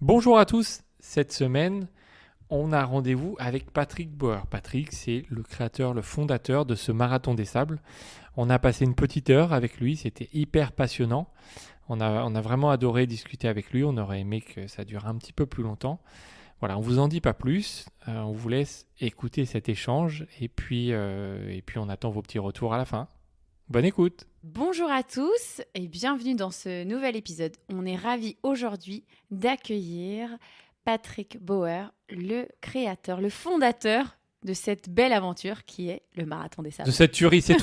Bonjour à tous. Cette semaine, on a rendez-vous avec Patrick Bauer. Patrick, c'est le créateur, le fondateur de ce Marathon des Sables. On a passé une petite heure avec lui, c'était hyper passionnant. On a vraiment adoré discuter avec lui, on aurait aimé que ça dure un petit peu plus longtemps. Voilà, on vous en dit pas plus, on vous laisse écouter cet échange et puis on attend vos petits retours à la fin. Bonne écoute. Bonjour à tous et bienvenue dans ce nouvel épisode. On est ravis aujourd'hui d'accueillir Patrick Bauer, le créateur, le fondateur de cette belle aventure qui est le Marathon des De Sables. cette tuerie, c'est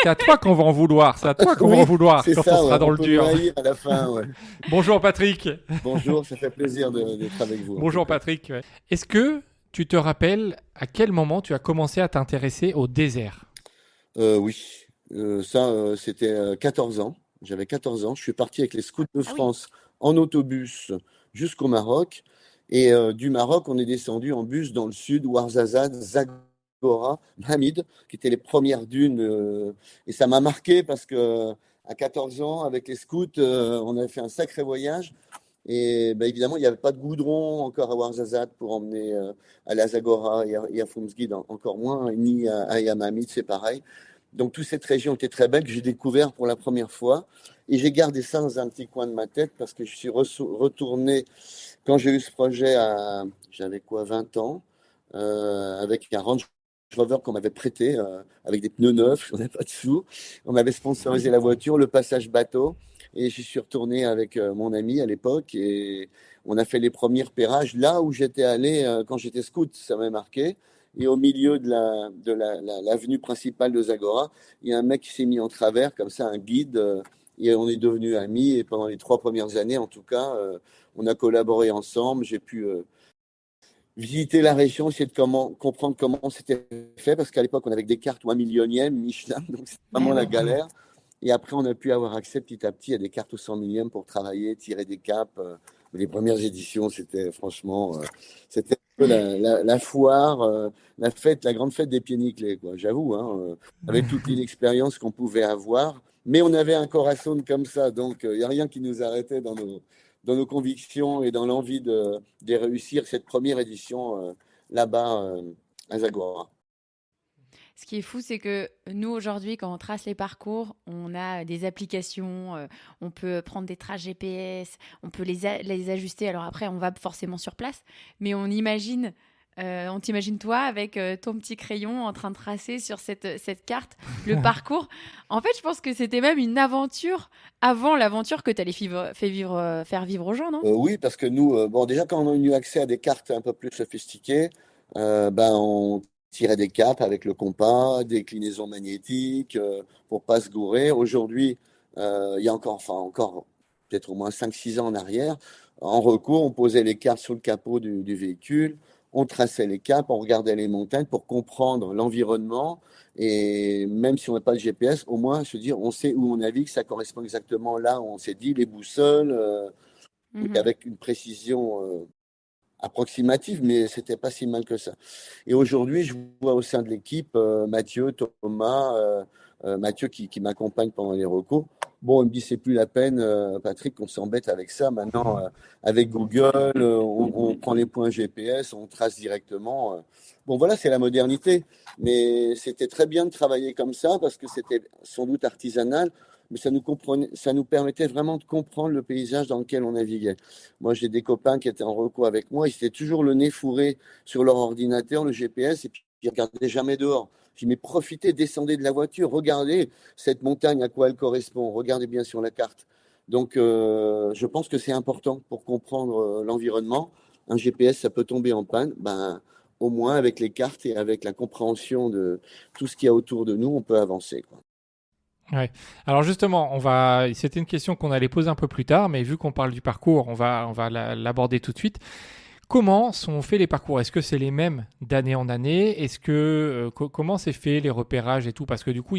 à toi qu'on va en vouloir, c'est à toi qu'on va en Oui, vouloir c'est quand on ça, ouais. sera dans On le peut me dur. haïr à la fin, ouais. Bonjour Patrick. Bonjour, ça fait plaisir d'être avec vous, en tout Bonjour cas. Patrick. Ouais. Est-ce que tu te rappelles à quel moment tu as commencé à t'intéresser au désert? Oui, c'était 14 ans. J'avais 14 ans. Je suis parti avec les Scouts de Ah oui, France en autobus jusqu'au Maroc. Et du Maroc, on est descendu en bus dans le sud, Ouarzazate, Zagora, Hamid, qui étaient les premières dunes. Et ça m'a marqué parce que à 14 ans, avec les scouts, on avait fait un sacré voyage. Et ben, évidemment, il n'y avait pas de goudron encore à Ouarzazate pour emmener à la Zagora et à Foumsguid, encore moins, ni à Yamamit, c'est pareil. Donc, toute cette région était très belle que j'ai découvert pour la première fois. Et j'ai gardé ça dans un petit coin de ma tête parce que je suis retourné quand j'ai eu ce projet j'avais quoi, 20 ans, avec un Range Rover qu'on m'avait prêté, avec des pneus neufs, on n'avait pas de sous. On m'avait sponsorisé la voiture, le passage bateau. Et j'y suis retourné avec mon ami à l'époque et on a fait les premiers repérages là où j'étais allé quand j'étais scout, ça m'a marqué. Et au milieu l'avenue principale de Zagora, il y a un mec qui s'est mis en travers, comme ça, un guide, et on est devenus amis. Et pendant les 3 premières années, en tout cas, on a collaboré ensemble. J'ai pu visiter la région, essayer de comprendre comment c'était fait, parce qu'à l'époque, on avait des cartes 1 millionième, Michelin, donc c'était ah vraiment la oui. Mhm. galère. Et après, on a pu avoir accès petit à petit à des cartes au 100 millième pour travailler, tirer des caps. Les premières éditions, c'était franchement, c'était un peu la foire, la fête, la grande fête des pieds nickelés, quoi. J'avoue, hein, avec toute l'inexpérience qu'on pouvait avoir. Mais on avait un corazon comme ça, donc il n'y a rien qui nous arrêtait dans nos convictions et dans l'envie de réussir cette première édition là-bas à Zagora. Ce qui est fou, c'est que nous, aujourd'hui, quand on trace les parcours, on a des applications, on peut prendre des traces GPS, on peut les ajuster. Alors après, on va forcément sur place, mais on t'imagine toi avec ton petit crayon en train de tracer sur cette carte le parcours. En fait, je pense que c'était même une aventure avant l'aventure que tu allais faire vivre aux gens, non? Oui, parce que nous, bon, déjà quand on a eu accès à des cartes un peu plus sophistiquées, ben, on tirait des capes avec le compas, déclinaisons magnétiques pour pas se gourer. Aujourd'hui, il y a encore peut-être au moins 5 6 ans en arrière, en recours, on posait les cartes sous le capot du véhicule, on traçait les capes, on regardait les montagnes pour comprendre l'environnement. Et même si on n'a pas de GPS, au moins se dire, on sait où on navigue, ça correspond exactement là où on s'est dit, les boussoles. Oui, Mhm. avec une précision approximative, mais c'était pas si mal que ça. Et aujourd'hui, je vois au sein de l'équipe Mathieu, Thomas, Mathieu qui m'accompagne pendant les recos. Bon, il me dit c'est plus la peine, Patrick, on s'embête avec ça. Maintenant, avec Google, on prend les points GPS, on trace directement. Bon, voilà, c'est la modernité. Mais c'était très bien de travailler comme ça parce que c'était sans doute artisanal, mais ça nous permettait vraiment de comprendre le paysage dans lequel on naviguait. Moi, j'ai des copains qui étaient en reco avec moi, ils étaient toujours le nez fourré sur leur ordinateur, le GPS, et puis ils regardaient jamais dehors. J'ai dit, mais profitez, descendez de la voiture, regardez cette montagne, à quoi elle correspond, regardez bien sur la carte. Donc, je pense que c'est important pour comprendre l'environnement. Un GPS, ça peut tomber en panne. Ben, au moins, avec les cartes et avec la compréhension de tout ce qu'il y a autour de nous, on peut avancer, quoi. Ouais. Alors justement, c'était une question qu'on allait poser un peu plus tard, mais vu qu'on parle du parcours, on va l'aborder tout de suite. Comment sont faits les parcours? Est-ce que c'est les mêmes d'année en année? Comment c'est fait les repérages et tout? Parce que du coup,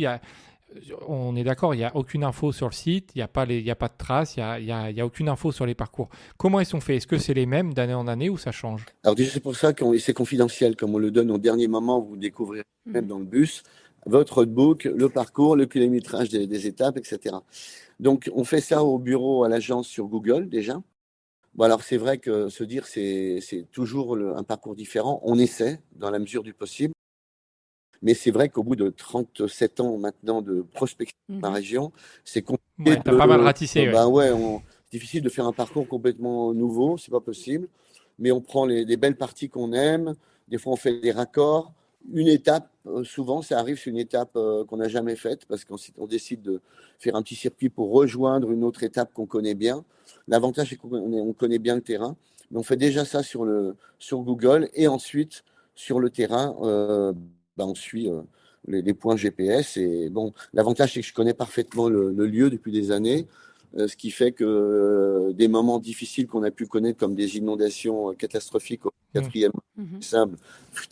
on est d'accord, il n'y a aucune info sur le site, il y a pas de traces, il y a aucune info sur les parcours. Comment ils sont faits? Est-ce que c'est les mêmes d'année en année ou ça change? Alors déjà, c'est pour ça que c'est confidentiel, comme on le donne au dernier moment, vous découvrirez même Mhm. dans le bus votre roadbook, le parcours, le kilométrage des étapes, etc. Donc, on fait ça au bureau, à l'agence sur Google déjà. Bon, alors c'est vrai que se dire c'est toujours un parcours différent. On essaie dans la mesure du possible, mais c'est vrai qu'au bout de 37 ans maintenant de prospection de ma Mhm. région, c'est compliqué Ouais, t'as pas mal de, ratissé, ouais. bah ouais, c'est difficile de faire un parcours complètement nouveau, c'est pas possible. Mais on prend les belles parties qu'on aime. Des fois, on fait des raccords. Une étape, souvent, ça arrive, c'est une étape qu'on n'a jamais faite parce qu'on décide de faire un petit circuit pour rejoindre une autre étape qu'on connaît bien. L'avantage, c'est qu'on connaît bien le terrain. Mais on fait déjà ça sur Google et ensuite, sur le terrain, bah, on suit les points GPS. Et bon, l'avantage, c'est que je connais parfaitement le lieu depuis des années, ce qui fait que des moments difficiles qu'on a pu connaître, comme des inondations catastrophiques au Mm. quatrième Mhm. sable,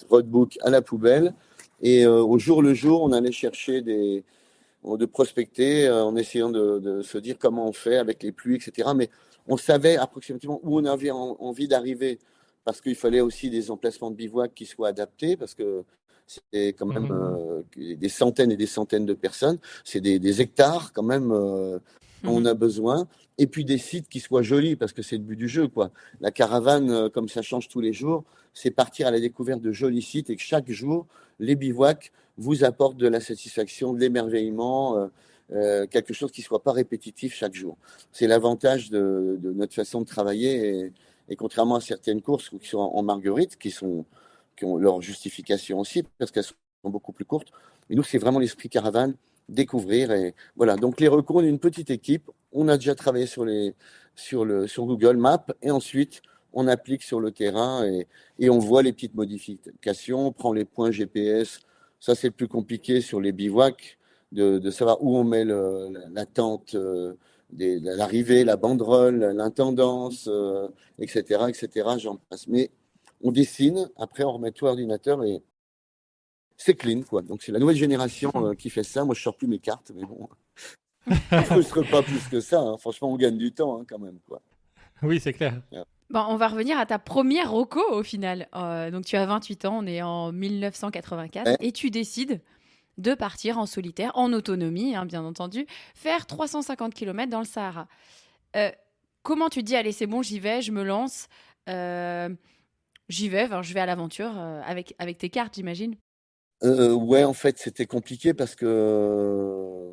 roadbook à la poubelle. Et au jour le jour, on allait chercher de prospecter en essayant de se dire comment on fait avec les pluies, etc. Mais on savait approximativement où on avait envie d'arriver parce qu'il fallait aussi des emplacements de bivouac qui soient adaptés parce que c'est quand même Mhm. des centaines et des centaines de personnes. C'est des hectares quand même dont on Mhm. a besoin. Et puis des sites qui soient jolis parce que c'est le but du jeu, quoi. La caravane, comme ça change tous les jours, c'est partir à la découverte de jolis sites et que chaque jour, les bivouacs vous apportent de la satisfaction, de l'émerveillement, quelque chose qui ne soit pas répétitif chaque jour. C'est l'avantage de notre façon de travailler et contrairement à certaines courses qui sont en marguerite, qui ont leur justification aussi, parce qu'elles sont beaucoup plus courtes. Mais nous, c'est vraiment l'esprit caravane, découvrir. Et voilà. Donc, les recours, on est une petite équipe. On a déjà travaillé sur Google Maps et ensuite, on applique sur le terrain et on voit les petites modifications, on prend les points GPS. Ça, c'est le plus compliqué sur les bivouacs, de savoir où on met la tente, l'arrivée, la banderole, l'intendance, etc., etc. J'en passe. Mais on dessine, après on remet tout à l'ordinateur et c'est clean, quoi. Donc c'est la nouvelle génération qui fait ça. Moi, je sors plus mes cartes, mais bon, je ne frustre pas plus que ça, hein. Franchement, on gagne du temps, hein, quand même, quoi. Oui, c'est clair. Ouais. Bon, on va revenir à ta première roco au final. Donc tu as 28 ans, on est en 1984, Ouais. et tu décides de partir en solitaire, en autonomie, hein, bien entendu, faire 350 km dans le Sahara. Euh, Comment tu te dis, allez, c'est bon, j'y vais, je me lance, euh, j'y vais, enfin, je vais à l'aventure avec tes cartes, j'imagine. Ouais, en fait, c'était compliqué parce que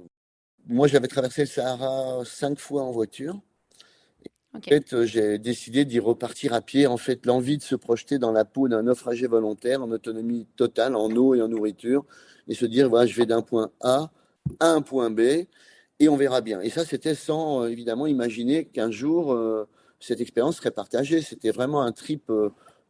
moi, j'avais traversé le Sahara 5 fois en voiture. Ok. En fait, j'ai décidé d'y repartir à pied. En fait, l'envie de se projeter dans la peau d'un naufragé volontaire en autonomie totale, en eau et en nourriture, et se dire, voilà, je vais d'un point A à un point B, et on verra bien. Et ça, c'était sans évidemment imaginer qu'un jour, cette expérience serait partagée. C'était vraiment un trip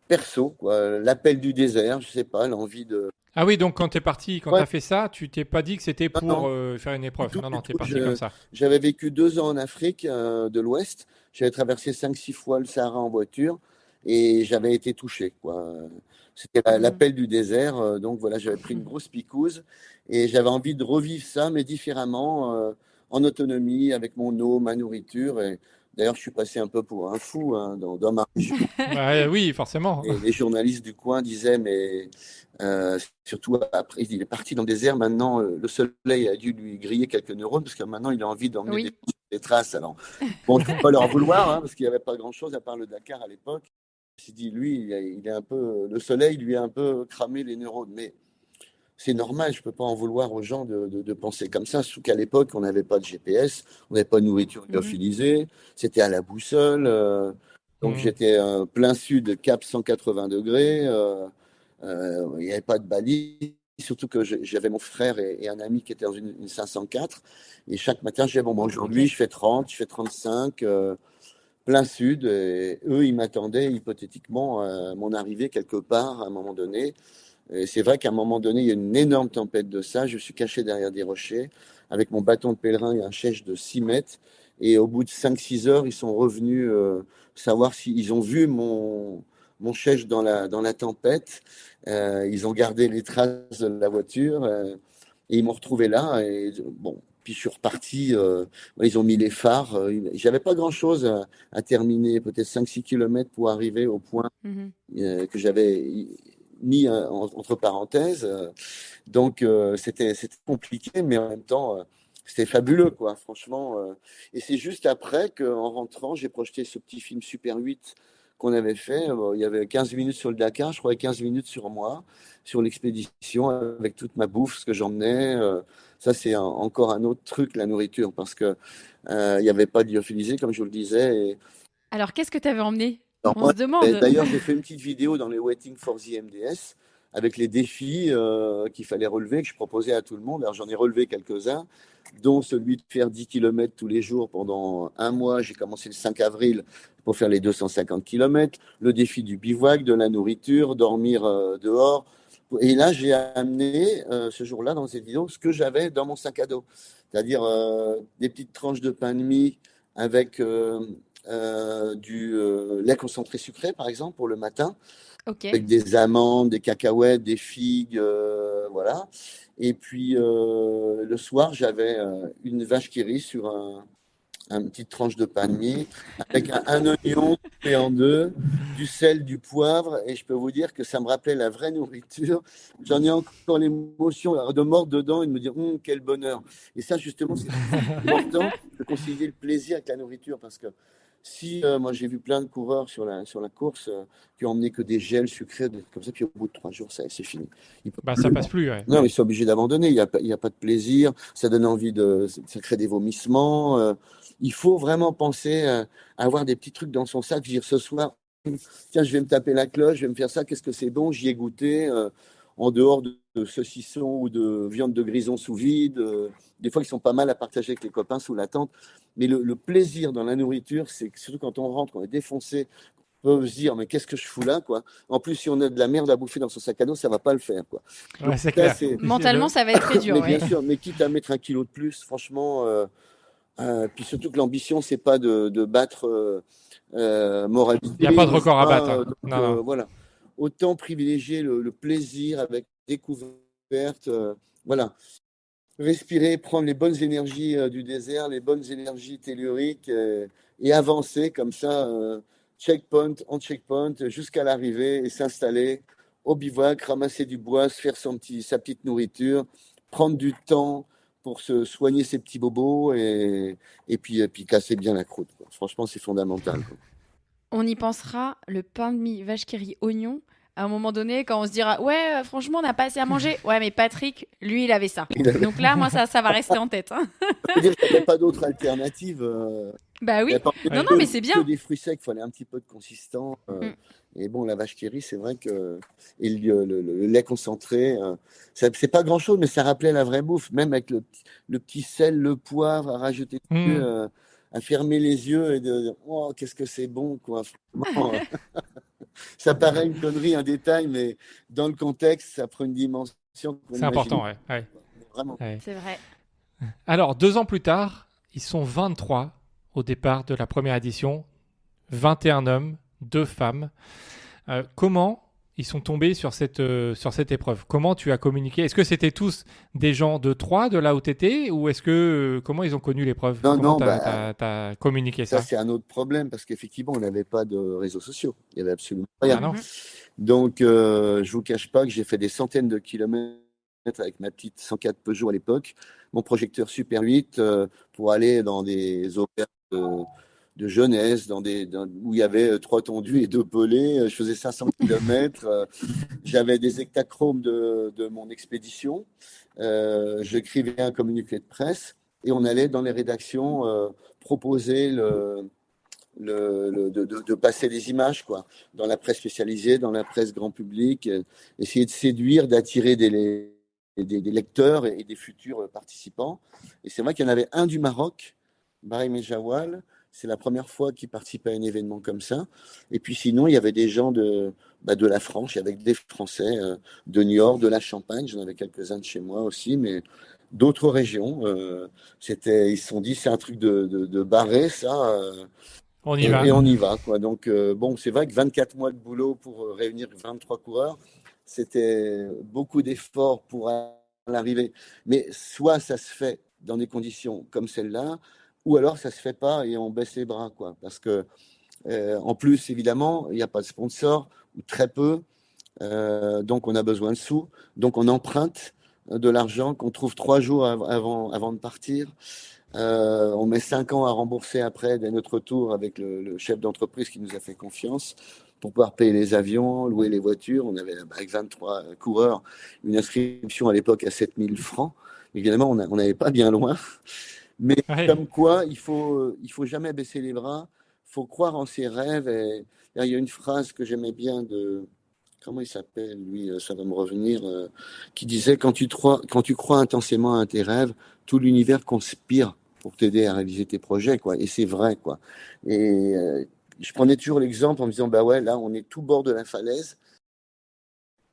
perso, quoi. L'appel du désert, je sais pas, l'envie de... Ah oui, donc quand t'es parti, quand Ouais, t'as fait ça, tu t'es pas dit que c'était non, pour non, faire une du épreuve. tout, Non, du non, t'es tout. parti comme ça. J'avais vécu 2 ans en Afrique de l'Ouest. J'avais traversé 5, 6 fois le Sahara en voiture et j'avais été touché, quoi. C'était Mhm. l'appel du désert. Donc voilà, j'avais pris une grosse picouse et j'avais envie de revivre ça, mais différemment, en autonomie, avec mon eau, ma nourriture. Et d'ailleurs, je suis passé un peu pour un fou, hein, dans ma région. Bah, oui, forcément. Et les journalistes du coin disaient, mais surtout après, il est parti dans le désert. Maintenant, le soleil a dû lui griller quelques neurones parce que maintenant, il a envie d'emmener Oui. des traces. Alors, bon, je ne peux pas leur vouloir hein, parce qu'il n'y avait pas grand-chose à part le Dakar à l'époque. Je me suis dit, lui, il est un peu, le soleil lui a un peu cramé les neurones. Mais c'est normal, je ne peux pas en vouloir aux gens de penser comme ça. Surtout qu'à l'époque, on n'avait pas de GPS, on n'avait pas de nourriture Mhm. lyophilisée, c'était à la boussole. Donc Hmm. j'étais plein sud, cap 180 degrés. Il n'y avait pas de balise. Surtout que j'avais mon frère et un ami qui étaient dans une 504. Et chaque matin, je disais, bon, aujourd'hui, Ok. je fais 30, je fais 35, plein sud. Et eux, ils m'attendaient hypothétiquement à mon arrivée quelque part à un moment donné. Et c'est vrai qu'à un moment donné, il y a une énorme tempête de ça. Je suis caché derrière des rochers avec mon bâton de pèlerin et un chèche de 6 mètres. Et au bout de 5, 6 heures, ils sont revenus savoir s'ils ont vu mon chèche dans la tempête. Ils ont gardé les traces de la voiture et ils m'ont retrouvé là. Et bon, puis je suis reparti. Ils ont mis les phares. J'avais pas grand-chose à terminer, peut-être 5, 6 kilomètres pour arriver au point Mhm. que j'avais mis entre parenthèses. Donc, c'était compliqué, mais en même temps, C'était fabuleux, quoi, franchement. Et c'est juste après qu'en rentrant, j'ai projeté ce petit film Super 8 qu'on avait fait. Il y avait 15 minutes sur le Dakar, je crois, et 15 minutes sur moi, sur l'expédition, avec toute ma bouffe, ce que j'emmenais. Ça, c'est encore un autre truc, la nourriture, parce que il n'y avait pas de lyophilisé, comme je vous le disais. Et Alors, qu'est-ce que tu avais emmené? alors On moi, se demande. d'ailleurs, j'ai fait une petite vidéo dans les Waiting for the MDS avec les défis qu'il fallait relever, que je proposais à tout le monde. Alors, j'en ai relevé quelques-uns, dont celui de faire 10 km tous les jours pendant un mois. J'ai commencé le 5 avril pour faire les 250 km. Le défi du bivouac, de la nourriture, dormir dehors. Et là, j'ai amené ce jour-là dans cette vidéo ce que j'avais dans mon sac à dos, c'est-à-dire des petites tranches de pain de mie avec du lait concentré sucré, par exemple, pour le matin, Ok. avec des amandes, des cacahuètes, des figues, voilà. Et puis le soir, j'avais une vache qui rit sur une petite tranche de pain de mie, avec un oignon coupé en deux, du sel, du poivre, et je peux vous dire que ça me rappelait la vraie nourriture. J'en ai encore l'émotion de mordre dedans et de me dire, quel bonheur. Et ça, justement, c'est important de concilier le plaisir avec la nourriture, parce que si, moi j'ai vu plein de coureurs sur la course qui ont emmené que des gels sucrés, comme ça, puis au bout de 3 jours, c'est fini. Ils peuvent Bah, ça plus. passe plus, ouais. Non, ils sont obligés d'abandonner. Il y a pas de plaisir. Ça donne envie ça crée des vomissements. Il faut vraiment penser à avoir des petits trucs dans son sac. Dire ce soir, tiens, je vais me taper la cloche, je vais me faire ça. Qu'est-ce que c'est bon? J'y ai goûté. En dehors de saucisson ou de viande de grison sous vide. Des fois, ils sont pas mal à partager avec les copains sous la tente. Mais le plaisir dans la nourriture, c'est que surtout quand on rentre, on est défoncé, on peut se dire, mais qu'est-ce que je fous là, quoi. En plus, si on a de la merde à bouffer dans son sac à dos, ça va pas le faire, quoi. Donc Ouais, c'est ça, clair. c'est. Mentalement, ça va être très dur, Mais bien ouais. sûr, mais quitte à mettre 1 kilo de plus, franchement. Puis surtout que l'ambition, c'est pas de battre Il n'y a moralité. pas de record à battre, hein. Donc Non, non. voilà. Autant privilégier le plaisir avec découverte. Voilà. Respirer, prendre les bonnes énergies du désert, les bonnes énergies telluriques et avancer comme ça, checkpoint en checkpoint, jusqu'à l'arrivée et s'installer au bivouac, ramasser du bois, se faire sa petite nourriture, prendre du temps pour se soigner ses petits bobos et puis casser bien la croûte, quoi. Franchement, c'est fondamental, quoi. On y pensera, le pain de mie vache qui rit oignon. À un moment donné, quand on se dira, ouais, franchement, on n'a pas assez à manger. Ouais, mais Patrick, lui, il avait ça. Il avait- Donc là, moi, ça va rester en tête, hein. Ça veut dire qu'il n'y avait pas d'autre alternative. Bah Il oui. n'y a pas Non, Ouais. non, mais c'est que bien. des fruits secs, il fallait un petit peu de consistant. Mm. Et bon, la vache qui rit, c'est vrai que. Et le lait concentré, c'est pas grand-chose, mais ça rappelait la vraie bouffe. Même avec le petit sel, le poivre, à rajouter dessus, Hmm. à fermer les yeux et de dire, oh, qu'est-ce que c'est bon, quoi. Vraiment, ça paraît une connerie, un détail, mais dans le contexte, ça prend une dimension qu'on C'est n'imagine important, ouais. Ouais. pas. Vraiment. Ouais. C'est vrai. Alors, 2 ans plus tard, ils sont 23 au départ de la première édition. 21 hommes, 2 femmes. Comment ils sont tombés sur cette épreuve? Comment tu as communiqué? Est-ce que c'était tous des gens de Troyes, de là où tu étais? Ou est-ce que, comment ils ont connu l'épreuve? Non, Comment non, tu bah, as communiqué ça, ça? c'est un autre problème parce qu'effectivement, on n'avait pas de réseaux sociaux. Il n'y avait absolument rien. Ah non? Mhm. Donc, je vous cache pas que j'ai fait des centaines de kilomètres avec ma petite 104 Peugeot à l'époque, mon projecteur Super 8 pour aller dans des auberges de jeunesse, où il y avait 3 tondus et 2 pelés. Je faisais 500 kilomètres. J'avais des hectachromes de mon expédition. J'écrivais un communiqué de presse et on allait dans les rédactions proposer de passer des images, quoi, dans la presse spécialisée, dans la presse grand public, essayer de séduire, d'attirer des lecteurs et des futurs participants. Et c'est vrai qu'il y en avait un du Maroc, Barry Mejawal. C'est la première fois qu'il participait à un événement comme ça. Et puis sinon, il y avait des gens de la France, avec des Français de Niort, de la Champagne. J'en avais quelques-uns de chez moi aussi, mais d'autres régions. Ils se sont dit, c'est un truc de barré, ça. On y va. Et on y va, quoi. Donc, bon, c'est vrai que 24 mois de boulot pour réunir 23 coureurs, c'était beaucoup d'efforts pour l'arrivée. Mais soit ça se fait dans des conditions comme celle-là, ou alors ça se fait pas et on baisse les bras, quoi. Parce que, en plus, évidemment, il n'y a pas de sponsor, ou très peu. Donc, on a besoin de sous. Donc, on emprunte. de l'argent qu'on trouve 3 jours avant de partir. On met 5 ans à rembourser après dès notre tour avec le chef d'entreprise qui nous a fait confiance pour pouvoir payer les avions, louer les voitures. On avait avec 23 coureurs une inscription à l'époque à 7 000 francs. Évidemment, on n'allait pas bien loin. Mais Ouais. comme quoi, il faut jamais baisser les bras. Il faut croire en ses rêves. Et il y a une phrase que j'aimais bien de, comment il s'appelle, lui, ça va me revenir, qui disait, quand tu crois intensément à tes rêves, tout l'univers conspire pour t'aider à réaliser tes projets, quoi. Et c'est vrai, quoi. Et je prenais toujours l'exemple en me disant, bah ouais, là, on est tout bord de la falaise.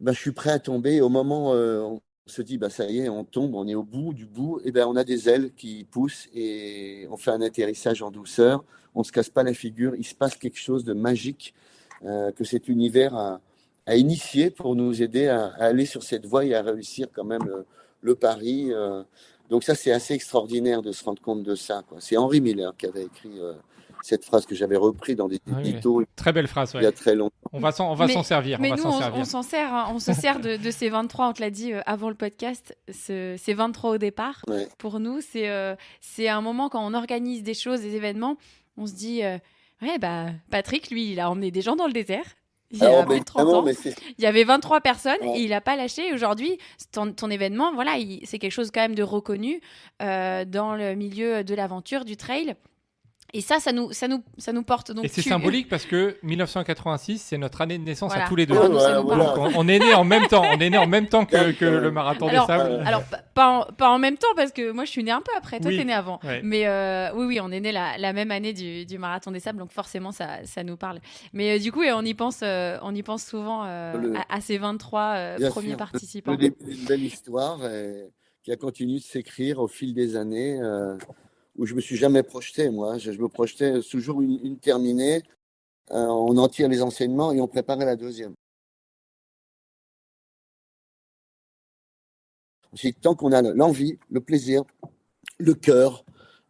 Bah, je suis prêt à tomber. Au moment où on se dit, bah ça y est, on tombe, on est au bout du bout, et ben on a des ailes qui poussent et on fait un atterrissage en douceur. On se casse pas la figure. Il se passe quelque chose de magique que cet univers a initié pour nous aider à aller sur cette voie et à réussir quand même le pari. Donc ça, c'est assez extraordinaire de se rendre compte de ça, quoi. C'est Henry Miller qui avait écrit cette phrase que j'avais repris dans des Ah oui. éditos Très belle phrase, il y a ouais. très longtemps. On va s'en servir, on Mais va nous, s'en on servir. s'en sert, hein, on se sert de ces 23, on te l'a dit avant le podcast, ces 23 au départ. Ouais. Pour nous, c'est un moment quand on organise des choses, des événements, on se dit, ouais, bah, Patrick, lui, il a emmené des gens dans le désert. Il y Alors, a ben, plus de 30 évidemment, ans. mais c'est Il y avait 23 personnes ouais. et il n'a pas lâché. Aujourd'hui, ton événement, voilà, c'est quelque chose quand même de reconnu dans le milieu de l'aventure, du trail. Et ça nous porte. Et Donc, c'est symbolique parce que 1986, c'est notre année de naissance à voilà, tous les deux. alors nous, ça Voilà, nous parle. Donc on est né en même temps. On est né en même temps dingue, que quand le même. marathon des Alors, sables. alors pas en même temps, parce que moi, je suis née un peu après. Toi, t'es Oui. né avant. Ouais. Mais oui, oui, on est né la même année du Marathon des Sables, donc forcément, ça nous parle. Mais du coup, et on y pense souvent Le, à ces 23 bien premiers sûr, le participants. début d'une belle histoire qui a continué de s'écrire au fil des années, où je me suis jamais projeté, moi. Je me projetais toujours une terminée, on en tire les enseignements et on préparait la deuxième. Tant qu'on a l'envie, le plaisir, le cœur,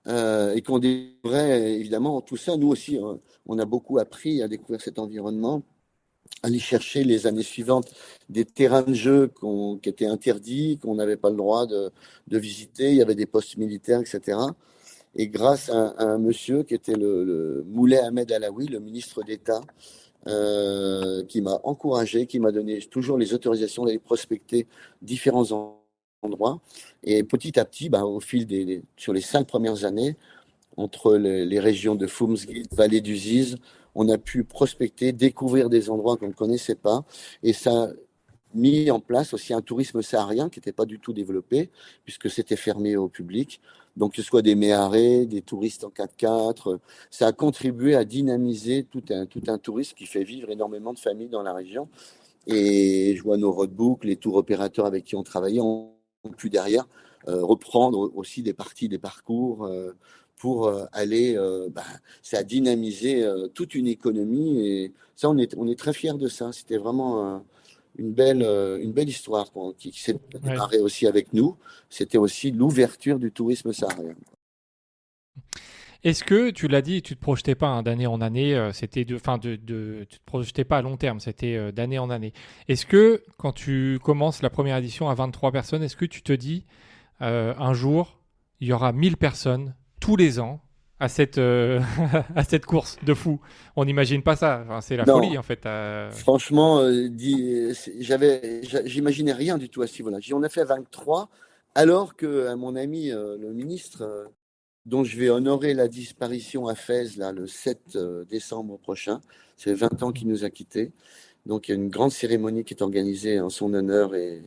et qu'on découvrait évidemment tout ça, nous aussi, on a beaucoup appris à découvrir cet environnement, aller chercher les années suivantes des terrains de jeu qui étaient interdits, qu'on n'avait pas le droit de visiter. Il y avait des postes militaires, etc. Et grâce à un monsieur qui était le Moulay Ahmed Alaoui, le ministre d'État, qui m'a encouragé, qui m'a donné toujours les autorisations d'aller prospecter différents endroits. Et petit à petit, bah, au fil sur les 5 premières années, entre les régions de Foumsguit, Vallée du Ziz, on a pu prospecter, découvrir des endroits qu'on ne connaissait pas. Et ça a mis en place aussi un tourisme saharien qui n'était pas du tout développé, puisque c'était fermé au public. Donc, que ce soit des méharés, des touristes en 4x4, ça a contribué à dynamiser tout un tourisme qui fait vivre énormément de familles dans la région. Et je vois nos roadbooks, les tours opérateurs avec qui on travaillait, ont pu derrière reprendre aussi des parties des parcours pour aller, bah, ça a dynamisé toute une économie et ça, on est très fiers de ça. C'était vraiment une belle histoire qui s'est Ouais. démarrée aussi avec nous. C'était aussi l'ouverture du tourisme saharien. Est-ce que tu l'as dit, tu te projetais pas hein, d'année en année, c'était tu te projetais pas à long terme, c'était d'année en année. Est-ce que quand tu commences la première édition à 23 personnes, est-ce que tu te dis un jour il y aura 1000 personnes tous les ans à cette à cette course de fou? On n'imagine pas ça. Enfin, c'est la Non, folie en fait. franchement, j'imaginais rien du tout à ce niveau-là. On a fait 23, alors que mon ami, le ministre, dont je vais honorer la disparition à Fès là, le 7 décembre prochain, c'est 20 ans qu'il nous a quittés. Donc il y a une grande cérémonie qui est organisée en son honneur et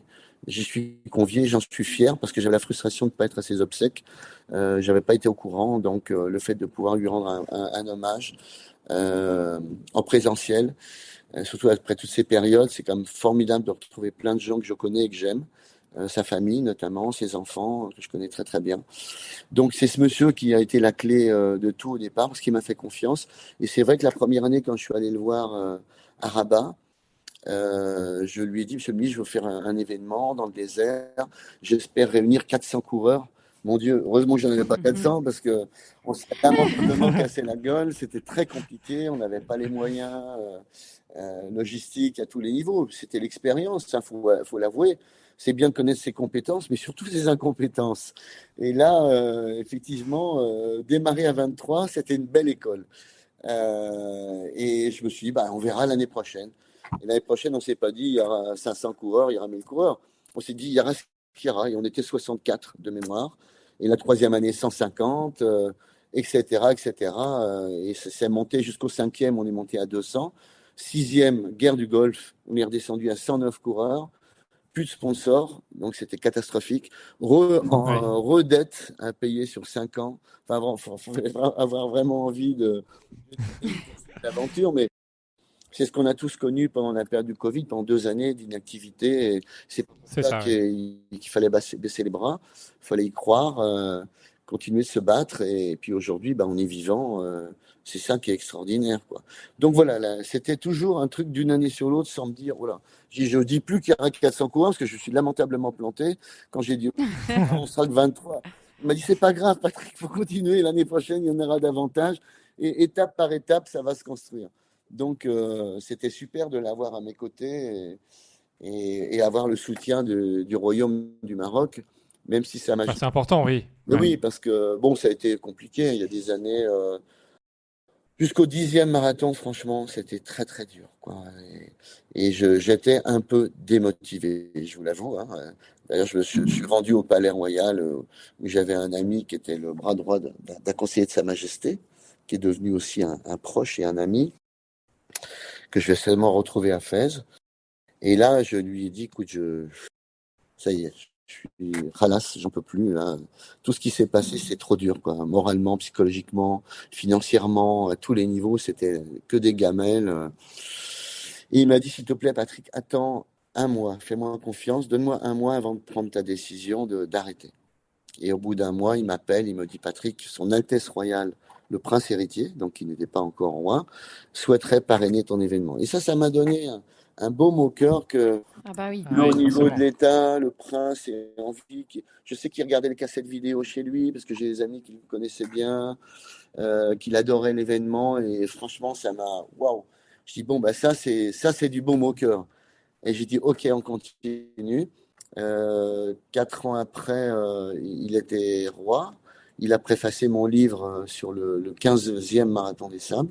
j'y suis convié, j'en suis fier parce que j'avais la frustration de ne pas être à ses obsèques. J'avais pas été au courant, donc le fait de pouvoir lui rendre un hommage en présentiel, surtout après toutes ces périodes, c'est quand même formidable de retrouver plein de gens que je connais et que j'aime, sa famille notamment, ses enfants que je connais très très bien. Donc c'est ce monsieur qui a été la clé de tout au départ parce qu'il m'a fait confiance. Et c'est vrai que la première année, quand je suis allé le voir à Rabat, je lui ai dit, Monsieur le ministre, je veux faire un événement dans le désert. J'espère réunir 400 coureurs Mon Dieu, heureusement que j'en avais pas 400 parce que on s'est lamentablement cassé la gueule. C'était très compliqué. On n'avait pas les moyens logistiques à tous les niveaux. C'était l'expérience, il faut l'avouer. C'est bien de connaître ses compétences, mais surtout ses incompétences. Et là, effectivement, démarrer à 23, c'était une belle école. Et je me suis dit, bah, on verra l'année prochaine. Et l'année prochaine, on ne s'est pas dit, il y aura 500 coureurs, il y aura 1000 coureurs. On s'est dit, il y aura ce qu'il y aura. Et on était 64 de mémoire. Et la troisième année, 150, etc., etc. Et c'est monté jusqu'au cinquième, on est monté à 200. Sixième, guerre du Golfe, on est redescendu à 109 coureurs. Plus de sponsors, donc c'était catastrophique. Oui. Redette à payer sur 5 ans. Enfin, il faut avoir vraiment envie de cette aventure, mais c'est ce qu'on a tous connu pendant la période du Covid, pendant 2 années d'inactivité. Et c'est pour C'est ça ça, oui. qu'il fallait baisser les bras, il fallait y croire, continuer de se battre. Et puis aujourd'hui, bah, on est vivant. C'est ça qui est extraordinaire, quoi. Donc voilà, là, c'était toujours un truc d'une année sur l'autre sans me dire, voilà. Je ne dis plus qu'il y aura 400 coureurs parce que je suis lamentablement planté. Quand j'ai dit, on sera que 23. Il m'a dit, c'est pas grave, Patrick, il faut continuer. L'année prochaine, il y en aura davantage. Et étape par étape, ça va se construire. Donc, c'était super de l'avoir à mes côtés et avoir le soutien du Royaume du Maroc, même si ça m'a... Bah, c'est important, oui. Mais Ouais. oui, parce que, bon, ça a été compliqué. Il y a des années, jusqu'au 10e marathon, franchement, c'était très, très dur, quoi. Et j'étais un peu démotivé, je vous l'avoue, hein. D'ailleurs, je suis rendu au Palais Royal, où j'avais un ami qui était le bras droit d'un conseiller de Sa Majesté, qui est devenu aussi un proche et un ami, que je vais seulement retrouver à Fès. Et là, je lui ai dit, écoute, ça y est, je suis ralasse, j'en peux plus, là. Tout ce qui s'est passé, c'est trop dur, quoi. Moralement, psychologiquement, financièrement, à tous les niveaux, c'était que des gamelles. Et il m'a dit, s'il te plaît, Patrick, attends un mois, fais-moi confiance, donne-moi un mois avant de prendre ta décision d'arrêter. Et au bout d'un mois, il m'appelle, il me dit, Patrick, Son Altesse Royale, le prince héritier, donc qui n'était pas encore roi, souhaiterait parrainer ton événement. Et ça m'a donné un baume au cœur que Ah bah oui. Ah au oui, niveau de forcément. l'État, le prince est envie. Je sais qu'il regardait les cassettes vidéo chez lui parce que j'ai des amis qui le connaissaient bien, qu'il adorait l'événement et franchement, ça m'a waouh. Je dis bon bah ça c'est du baume au cœur. Et j'ai dit ok, on continue. 4 ans après, il était roi. Il a préfacé mon livre sur le 15e marathon des Sables.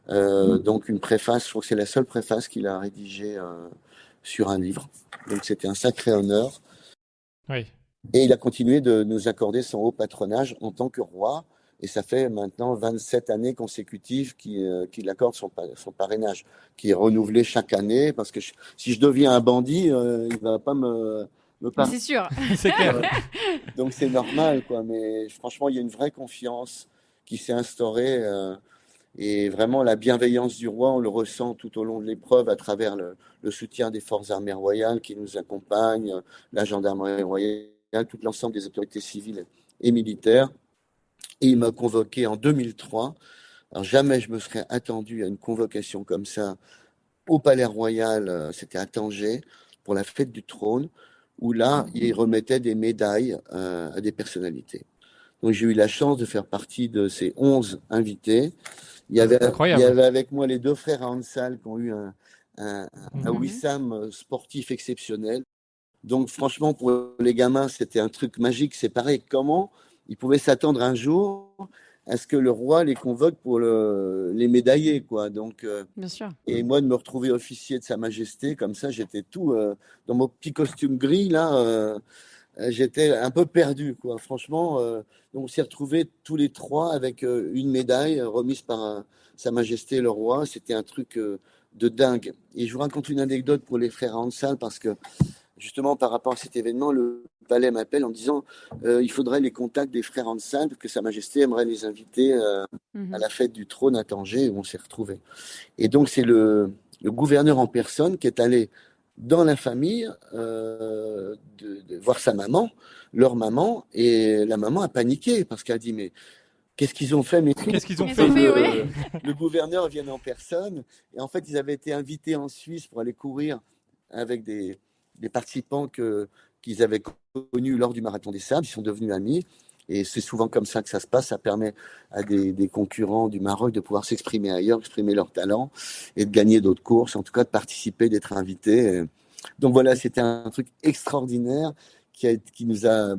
Donc une préface, je crois que c'est la seule préface qu'il a rédigée sur un livre. Donc c'était un sacré honneur. Oui. Et il a continué de nous accorder son haut patronage en tant que roi. Et ça fait maintenant 27 années consécutives qu'il accorde son parrainage, qui est renouvelé chaque année. Parce que si je deviens un bandit, il ne va pas me Mais parrainer. c'est sûr. C'est clair. Donc c'est normal, quoi. Mais franchement, il y a une vraie confiance qui s'est instaurée. Et vraiment, la bienveillance du roi, on le ressent tout au long de l'épreuve à travers le soutien des forces armées royales qui nous accompagnent, la gendarmerie royale, tout l'ensemble des autorités civiles et militaires. Et il m'a convoqué en 2003. Alors jamais je me serais attendu à une convocation comme ça au Palais Royal, c'était à Tanger, pour la fête du trône, où là, il remettait des médailles à des personnalités. Donc j'ai eu la chance de faire partie de ces 11 invités. Il y Incroyable. avait avec moi les 2 frères Hansal qui ont eu un Mhm. Mhm. Wissam sportif exceptionnel. Donc franchement, pour les gamins, c'était un truc magique. C'est pareil, comment ils pouvaient s'attendre un jour à ce que le roi les convoque pour les médailler, quoi. Donc, Bien sûr. et moi, de me retrouver officier de Sa Majesté, comme ça, j'étais tout dans mon petit costume gris, là. J'étais un peu perdu, quoi. Franchement, donc on s'est retrouvés tous les trois avec une médaille remise par Sa Majesté le roi. C'était un truc de dingue. Et je vous raconte une anecdote pour les frères Hansal parce que justement par rapport à cet événement, le palais m'appelle en disant il faudrait les contacts des frères Hansal parce que Sa Majesté aimerait les inviter à Mhm. la fête du trône à Tanger où on s'est retrouvés. Et donc, c'est le gouverneur en personne qui est allé dans la famille de voir sa maman, leur maman, et la maman a paniqué parce qu'elle a dit, mais qu'est-ce qu'ils ont fait, mes fils, Qu'est-ce qu'ils ont pour Ils que ont fait? fait, ouais. le gouverneur vienne en personne? Et en fait, ils avaient été invités en Suisse pour aller courir avec des participants qu'ils avaient connus lors du Marathon des Sables. Ils sont devenus amis. Et c'est souvent comme ça que ça se passe. Ça permet à des concurrents du Maroc de pouvoir s'exprimer ailleurs, exprimer leur talent et de gagner d'autres courses, en tout cas de participer, d'être invités. Donc voilà, c'était un truc extraordinaire qui nous a,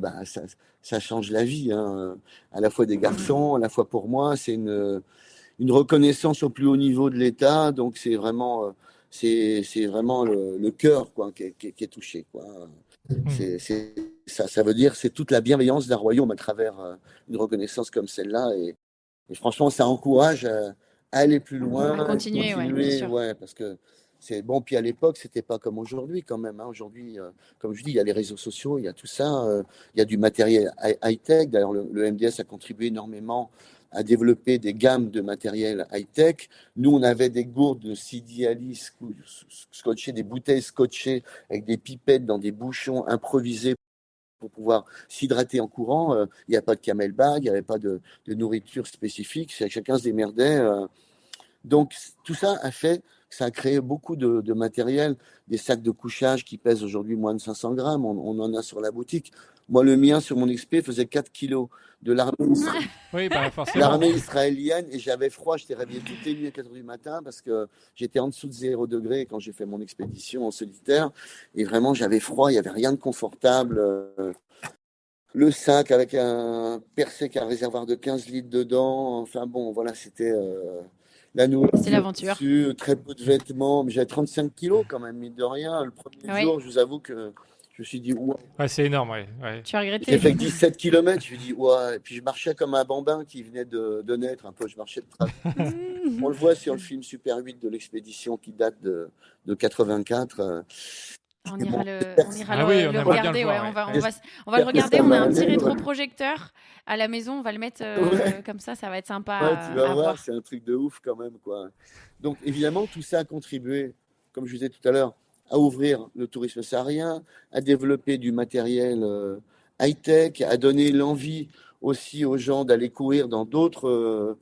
ça change la vie, hein, à la fois des garçons, à la fois pour moi. C'est une reconnaissance au plus haut niveau de l'État. Donc c'est vraiment le cœur quoi, qui est touché. Quoi. Ça veut dire c'est toute la bienveillance d'un royaume à travers une reconnaissance comme celle-là. Et franchement, ça encourage à aller plus loin, À continuer, ouais, bien sûr. ouais, parce que c'est bon. Puis à l'époque, c'était pas comme aujourd'hui quand même. Hein. Aujourd'hui, comme je dis, il y a les réseaux sociaux, il y a tout ça, il y a du matériel high-tech. D'ailleurs, le MDS a contribué énormément à développer des gammes de matériel high-tech. Nous, on avait des gourdes de CD Ali scotchées, des bouteilles scotchées avec des pipettes dans des bouchons improvisés pour pouvoir s'hydrater en courant. Il n'y a pas de camelback, il n'y avait pas de nourriture spécifique, chacun se démerdait. Donc tout ça a fait, ça a créé beaucoup de matériel, des sacs de couchage qui pèsent aujourd'hui moins de 500 grammes, on en a sur la boutique. Moi, le mien sur mon XP faisait 4 kilos de Oui, forcément. l'armée israélienne et j'avais froid, j'étais réveillé toutes les nuits à 4 heures du matin parce que j'étais en dessous de 0 degré quand j'ai fait mon expédition en solitaire et vraiment j'avais froid, il n'y avait rien de confortable. Le sac avec un percé avec un réservoir de 15 litres dedans. Enfin bon, voilà, c'était la C'est nourriture l'aventure. dessus, très peu de vêtements. Mais j'avais 35 kilos quand même, mine de rien. Le premier Oui. jour, je vous avoue que je me suis dit, ouais. Ouais, c'est énorme, ouais. Tu as J'ai regretté? fait 17 km, je me dis, ouais. Et puis je marchais comme un bambin qui venait de naître un peu. Je marchais de travers. On le voit sur le film Super 8 de l'expédition qui date de 84. On Et ira bon, Ah oui, on le aimerait bien le regarder. voir, Ouais, ouais. on va le j'espère que regarder. ça On a va un petit aller. Ouais. rétroprojecteur à la maison. On va le mettre Ouais. comme ça va être sympa Ouais, tu vas à voir, voir. c'est un truc de ouf quand même, quoi. Donc, évidemment, tout ça a contribué, comme je disais tout à l'heure, à ouvrir le tourisme saharien, à développer du matériel high-tech, à donner l'envie aussi aux gens d'aller courir dans d'autres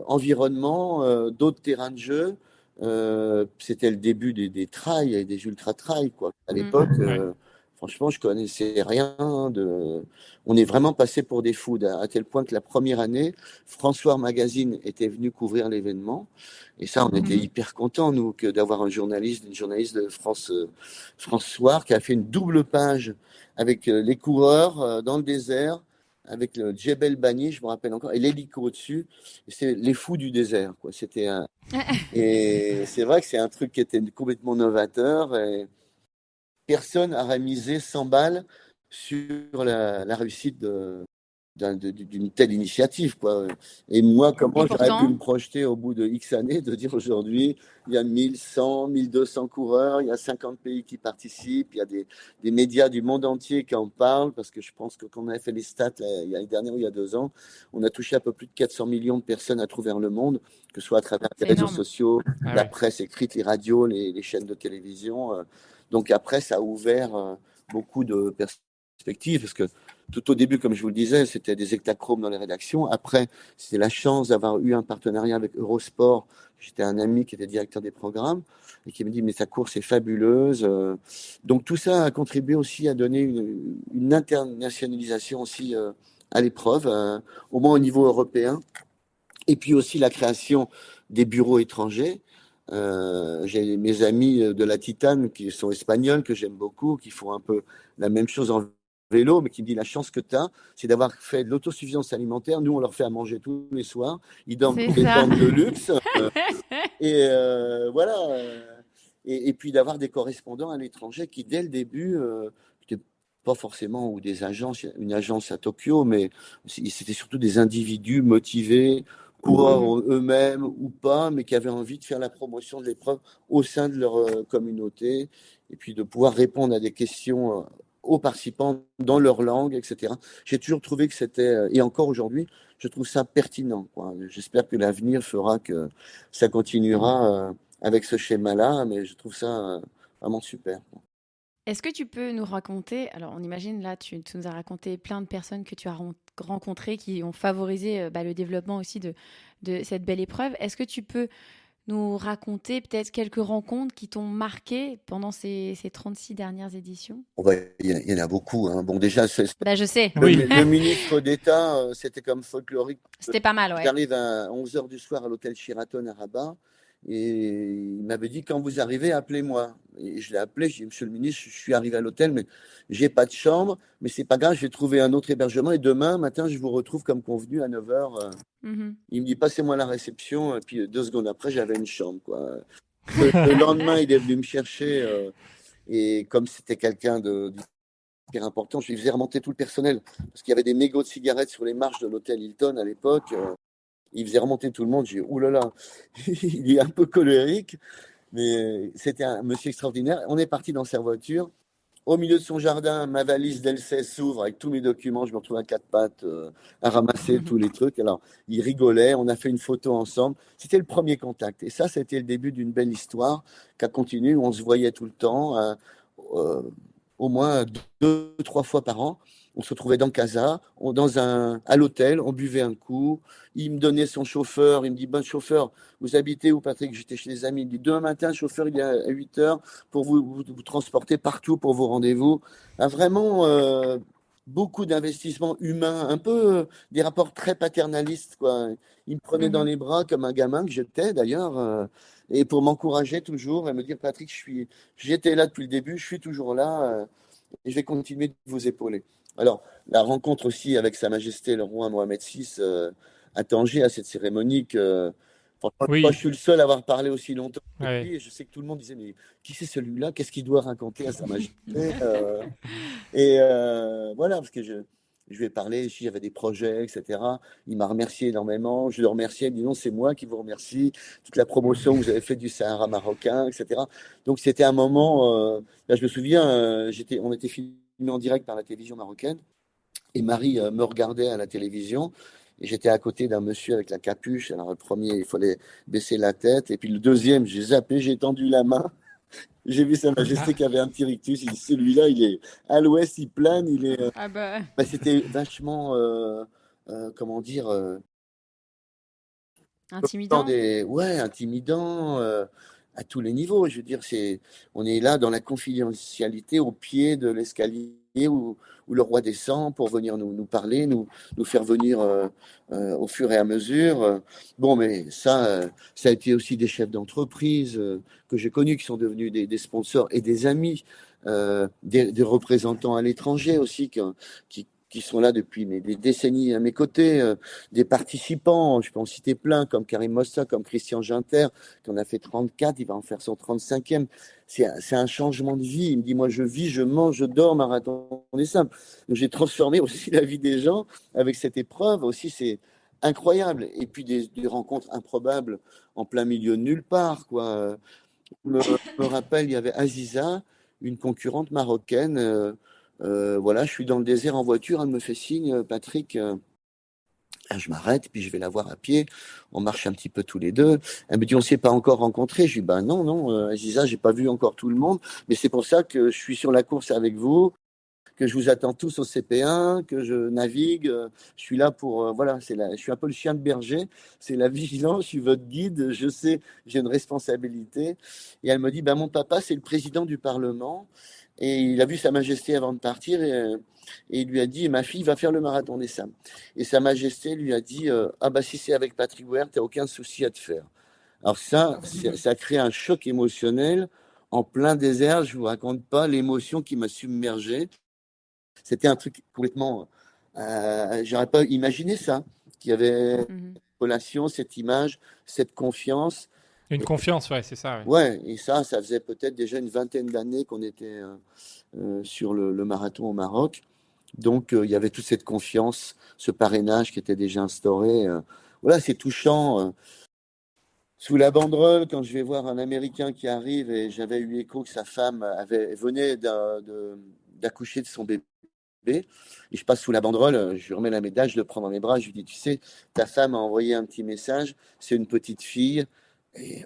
environnements, d'autres terrains de jeu. C'était le début des trails et des ultra-trails, quoi. À Mm. l'époque, Ouais. franchement, je connaissais rien de. On est vraiment passé pour des fous, à tel point que la première année, François Magazine était venu couvrir l'événement. Et ça, on était Mhm. hyper contents, nous, d'avoir une journaliste de France Soir qui a fait une double page avec les coureurs dans le désert, avec le Djebel Bani, je me rappelle encore, et l'hélico au-dessus. C'est les fous du désert, quoi. Et c'est vrai que c'est un truc qui était complètement novateur. Et personne n'a misé 100 balles sur la réussite d'une telle initiative, quoi. Et moi, Et comment j'aurais pu pourtant, me projeter au bout de X années de dire aujourd'hui, il y a 1100, 1200 coureurs, il y a 50 pays qui participent, il y a des médias du monde entier qui en parlent, parce que je pense que quand on a fait les stats l'année dernière ou il y a 2 ans, on a touché un peu plus de 400 millions de personnes à travers le monde, que ce soit à travers les c'est réseaux énorme. sociaux, Ah la ouais. presse écrite, les radios, les chaînes de télévision. Donc après, ça a ouvert beaucoup de perspectives, parce que tout au début, comme je vous le disais, c'était des hectachromes dans les rédactions. Après, c'était la chance d'avoir eu un partenariat avec Eurosport. J'étais un ami qui était directeur des programmes et qui me dit, mais ta course est fabuleuse. Donc tout ça a contribué aussi à donner une internationalisation aussi à l'épreuve, au moins au niveau européen. Et puis aussi la création des bureaux étrangers. J'ai mes amis de la Titane qui sont espagnols, que j'aime beaucoup, qui font un peu la même chose en vélo, mais qui me dit la chance que tu as, c'est d'avoir fait de l'autosuffisance alimentaire. Nous, on leur fait à manger tous les soirs. Ils dorment C'est dans des ça. tentes de luxe. Et voilà. Et puis d'avoir des correspondants à l'étranger qui, dès le début, n'étaient pas forcément ou des agences, une agence à Tokyo, mais c'était surtout des individus motivés, Mhm. coureurs eux-mêmes ou pas, mais qui avaient envie de faire la promotion de l'épreuve au sein de leur communauté, et puis de pouvoir répondre à des questions aux participants dans leur langue, etc. J'ai toujours trouvé que c'était, et encore aujourd'hui, je trouve ça pertinent, quoi. J'espère que l'avenir fera que ça continuera avec ce schéma-là, mais je trouve ça vraiment super. Est-ce que tu peux nous raconter, alors on imagine là, tu nous as raconté plein de personnes que tu as rencontrées qui ont favorisé le développement aussi de cette belle épreuve. Est-ce que tu peux nous raconter peut-être quelques rencontres qui t'ont marqué pendant ces 36 dernières éditions? Il y en a beaucoup, hein. Bon, déjà, Bah, je sais. Oui. le ministre d'État, c'était comme folklorique. C'était pas mal, ouais. J'arrive à 11 heures du soir à l'hôtel Sheraton à Rabat et il m'avait dit quand vous arrivez, appelez-moi. Et je l'ai appelé, j'ai dit monsieur le ministre, je suis arrivé à l'hôtel, mais j'ai pas de chambre, mais c'est pas grave, je vais trouver un autre hébergement et demain matin, je vous retrouve comme convenu à 9 heures. Mhm. Il me dit passez-moi la réception et puis 2 secondes après, j'avais une chambre, quoi. Le lendemain, il est venu me chercher et comme c'était quelqu'un d'hyper important, je lui faisais remonter tout le personnel parce qu'il y avait des mégots de cigarettes sur les marches de l'hôtel Hilton à l'époque. Il faisait remonter tout le monde. J'ai dit, oulala, il est un peu colérique, mais c'était un monsieur extraordinaire. On est parti dans sa voiture. Au milieu de son jardin, ma valise d'L16 s'ouvre avec tous mes documents. Je me retrouve à quatre pattes à ramasser tous les trucs. Alors, il rigolait. On a fait une photo ensemble. C'était le premier contact. Et ça a été le début d'une belle histoire qui a continué. Où on se voyait tout le temps, euh, au moins 2, 3 fois par an. On se retrouvait dans Casa, à l'hôtel, on buvait un coup. Il me donnait son chauffeur. Il me dit, bon chauffeur, vous habitez où, Patrick? J'étais chez les amis. Il me dit, demain matin, chauffeur, il est à 8 heures pour vous transporter partout pour vos rendez-vous. Ah, vraiment, beaucoup d'investissements humains, un peu des rapports très paternalistes, quoi. Il me prenait dans Mhm. les bras comme un gamin que j'étais d'ailleurs, et pour m'encourager toujours et me dire, Patrick, j'étais là depuis le début, je suis toujours là, et je vais continuer de vous épauler. Alors, la rencontre aussi avec Sa Majesté le roi Mohamed VI à Tanger, à cette cérémonie que, franchement, moi, je Oui. suis le seul à avoir parlé aussi longtemps avec Ouais. lui et je sais que tout le monde disait, mais qui c'est celui-là? Qu'est-ce qu'il doit raconter à Sa Majesté? Et voilà, parce que je lui ai parlé, si j'avais des projets, etc. Il m'a remercié énormément. Je le remerciais, il me dit non, c'est moi qui vous remercie. Toute la promotion que vous avez faite du Sahara marocain, etc. Donc c'était un moment, là je me souviens, on était filmé en direct par la télévision marocaine et Marie me regardait à la télévision. Et j'étais à côté d'un monsieur avec la capuche. Alors le premier, il fallait baisser la tête. Et puis le deuxième, j'ai zappé, j'ai tendu la main. J'ai vu Sa Majesté Ah, qui avait un petit rictus. Il dit, celui-là, il est à l'ouest, il plane, il est. Ah bah. Bah, c'était vachement, comment dire, Intimidant. ouais, intimidant à tous les niveaux. Je veux dire, on est là dans la confidentialité au pied de l'escalier où le roi descend pour venir nous parler, nous faire venir au fur et à mesure. Bon, mais ça a été aussi des chefs d'entreprise que j'ai connus qui sont devenus des sponsors et des amis, des représentants à l'étranger aussi qui sont là depuis des décennies à mes côtés, des participants, je peux en citer plein, comme Karim Mossa, comme Christian Ginter, qui en a fait 34, il va en faire son 35e. C'est un changement de vie. Il me dit, moi, je vis, je mange, je dors, marathon des simples. Donc, j'ai transformé aussi la vie des gens avec cette épreuve. Aussi, c'est incroyable. Et puis, des rencontres improbables en plein milieu de nulle part, quoi. Je me rappelle, il y avait Aziza, une concurrente marocaine. Voilà, je suis dans le désert en voiture, elle me fait signe, Patrick. Je m'arrête, puis je vais la voir à pied. On marche un petit peu tous les deux. Elle me dit, on ne s'est pas encore rencontrés. Je lui dis, ben non, non, Aziza, j'ai pas vu encore tout le monde, mais c'est pour ça que je suis sur la course avec vous, que je vous attends tous au CP1, que je navigue. Je suis là pour, voilà, je suis un peu le chien de berger. C'est la vigilance. Je suis votre guide. Je sais, j'ai une responsabilité. Et elle me dit, ben mon papa, c'est le président du Parlement. Et il a vu Sa Majesté avant de partir et il lui a dit, ma fille va faire le marathon des Sables. Et Sa Majesté lui a dit, ah bah si c'est avec Patrick Weir, t'as aucun souci à te faire. Alors ça crée un choc émotionnel en plein désert. Je vous raconte pas l'émotion qui m'a submergé. C'était un truc complètement. J'aurais pas imaginé ça, qu'il y avait cette Mhm. relation, cette image, cette confiance. une Et, confiance, ouais, c'est ça. Ouais. ouais, et ça faisait peut-être déjà une vingtaine d'années qu'on était sur le marathon au Maroc. Donc, il y avait toute cette confiance, ce parrainage qui était déjà instauré. Voilà, c'est touchant. Sous la banderole, quand je vais voir un Américain qui arrive, et j'avais eu écho que sa femme venait d'accoucher de son bébé. Et je passe sous la banderole, je lui remets la médaille, je le prends dans mes bras, je lui dis, tu sais, ta femme a envoyé un petit message, c'est une petite fille. Et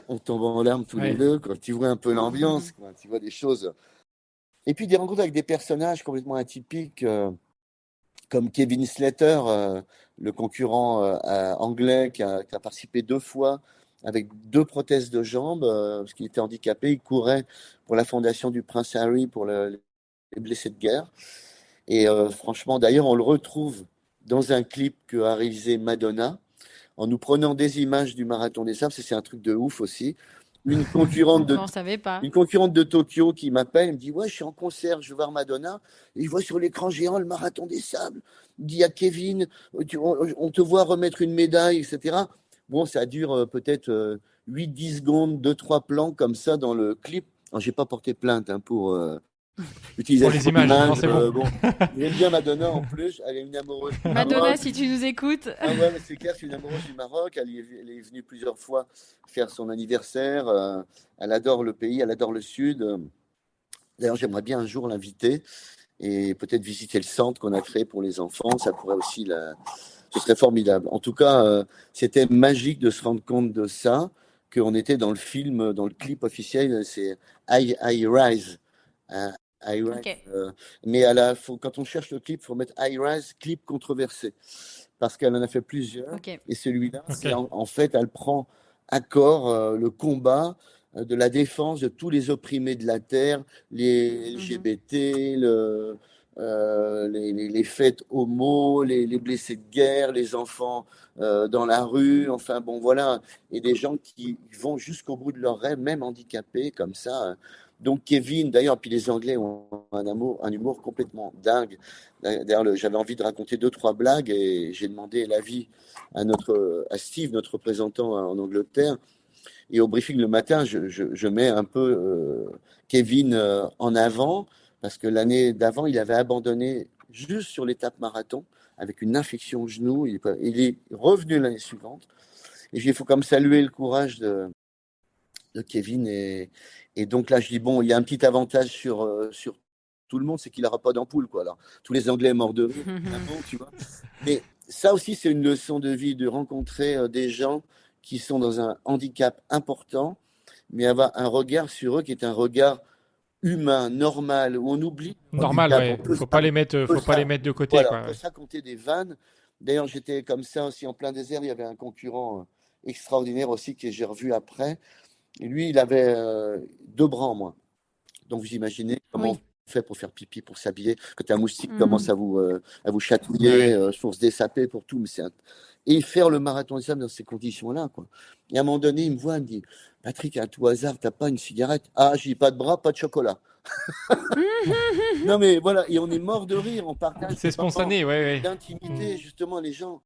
on tombe en larmes tous les Ouais. deux, quand tu vois un peu l'ambiance, Mhm. quoi, tu vois des choses. Et puis des rencontres avec des personnages complètement atypiques. comme Kevin Slater, le concurrent anglais qui a participé 2 fois avec 2 prothèses de jambes, parce qu'il était handicapé. Il courait pour la fondation du Prince Harry pour les blessés de guerre. Et franchement, d'ailleurs, on le retrouve dans un clip qu'a réalisé Madonna, en nous prenant des images du Marathon des Sables. C'est un truc de ouf aussi. Une concurrente de On savait pas. une concurrente de Tokyo qui m'appelle, elle me dit ouais, je suis en concert, je vais voir Madonna, et je vois sur l'écran géant le Marathon des Sables. Il dit à Kevin, on te voit remettre une médaille, etc. Bon, ça dure peut-être 8-10 secondes, 2-3 plans comme ça dans le clip. Alors, j'ai pas porté plainte pour Pour utilisation les images, non, d'images. c'est bon. Bon, j'aime bien Madonna en plus, elle est une amoureuse du Madonna, Maroc. si tu nous écoutes. Ah ouais, mais c'est clair, c'est une amoureuse du Maroc. Elle est venue plusieurs fois faire son anniversaire. Elle adore le pays, elle adore le Sud. D'ailleurs, j'aimerais bien un jour l'inviter et peut-être visiter le centre qu'on a créé pour les enfants. Ça pourrait aussi Ce serait formidable. En tout cas, c'était magique de se rendre compte de ça, qu'on était dans le film, dans le clip officiel, c'est I Rise. Hein, I Rise. Ok. Mais quand on cherche le clip, il faut mettre I Rise, clip controversé, parce qu'elle en a fait plusieurs. Ok. Et celui-là, Ok. c'est en fait, elle prend à corps le combat de la défense de tous les opprimés de la terre, les Mhm. LGBT, les fêtes homo, les blessés de guerre, les enfants dans la rue, enfin bon voilà, et des gens qui vont jusqu'au bout de leur rêve, même handicapés comme ça. Donc Kevin, d'ailleurs, puis les Anglais ont un humour complètement dingue. D'ailleurs, j'avais envie de raconter 2-3 blagues et j'ai demandé l'avis à Steve, notre représentant en Angleterre. Et au briefing le matin, je mets un peu Kevin en avant parce que l'année d'avant, il avait abandonné juste sur l'étape marathon avec une infection au genou. Il est revenu l'année suivante. Et il faut comme saluer le courage de Kevin. Et donc là, je dis, bon, il y a un petit avantage sur tout le monde, c'est qu'il n'aura pas d'ampoule, quoi. Alors, tous les Anglais morts de rire, évidemment, tu vois. Mais ça aussi, c'est une leçon de vie, de rencontrer des gens qui sont dans un handicap important, mais avoir un regard sur eux qui est un regard humain, normal, où on oublie le Normal, handicap. ouais. Faut pas les mettre de côté, Voilà, on quoi. peut Ouais. se raconter des vannes. D'ailleurs, j'étais comme ça aussi en plein désert. Il y avait un concurrent extraordinaire aussi que j'ai revu après. Et lui, il avait 2 bras en moins. Donc, vous imaginez comment Oui. on fait pour faire pipi, pour s'habiller. Quand un moustique Mhm. commence à vous chatouiller, Ouais, ouais. pour se dessaper, pour tout. Et faire le marathon des sables dans ces conditions-là, quoi. Et à un moment donné, il me voit, il me dit, Patrick, à tout hasard, t'as pas une cigarette? Ah, j'ai dit, pas de bras, pas de chocolat. Non, mais voilà, et on est mort de rire, on partage C'est des moments spontané, ouais, ouais. d'intimité. Justement, les gens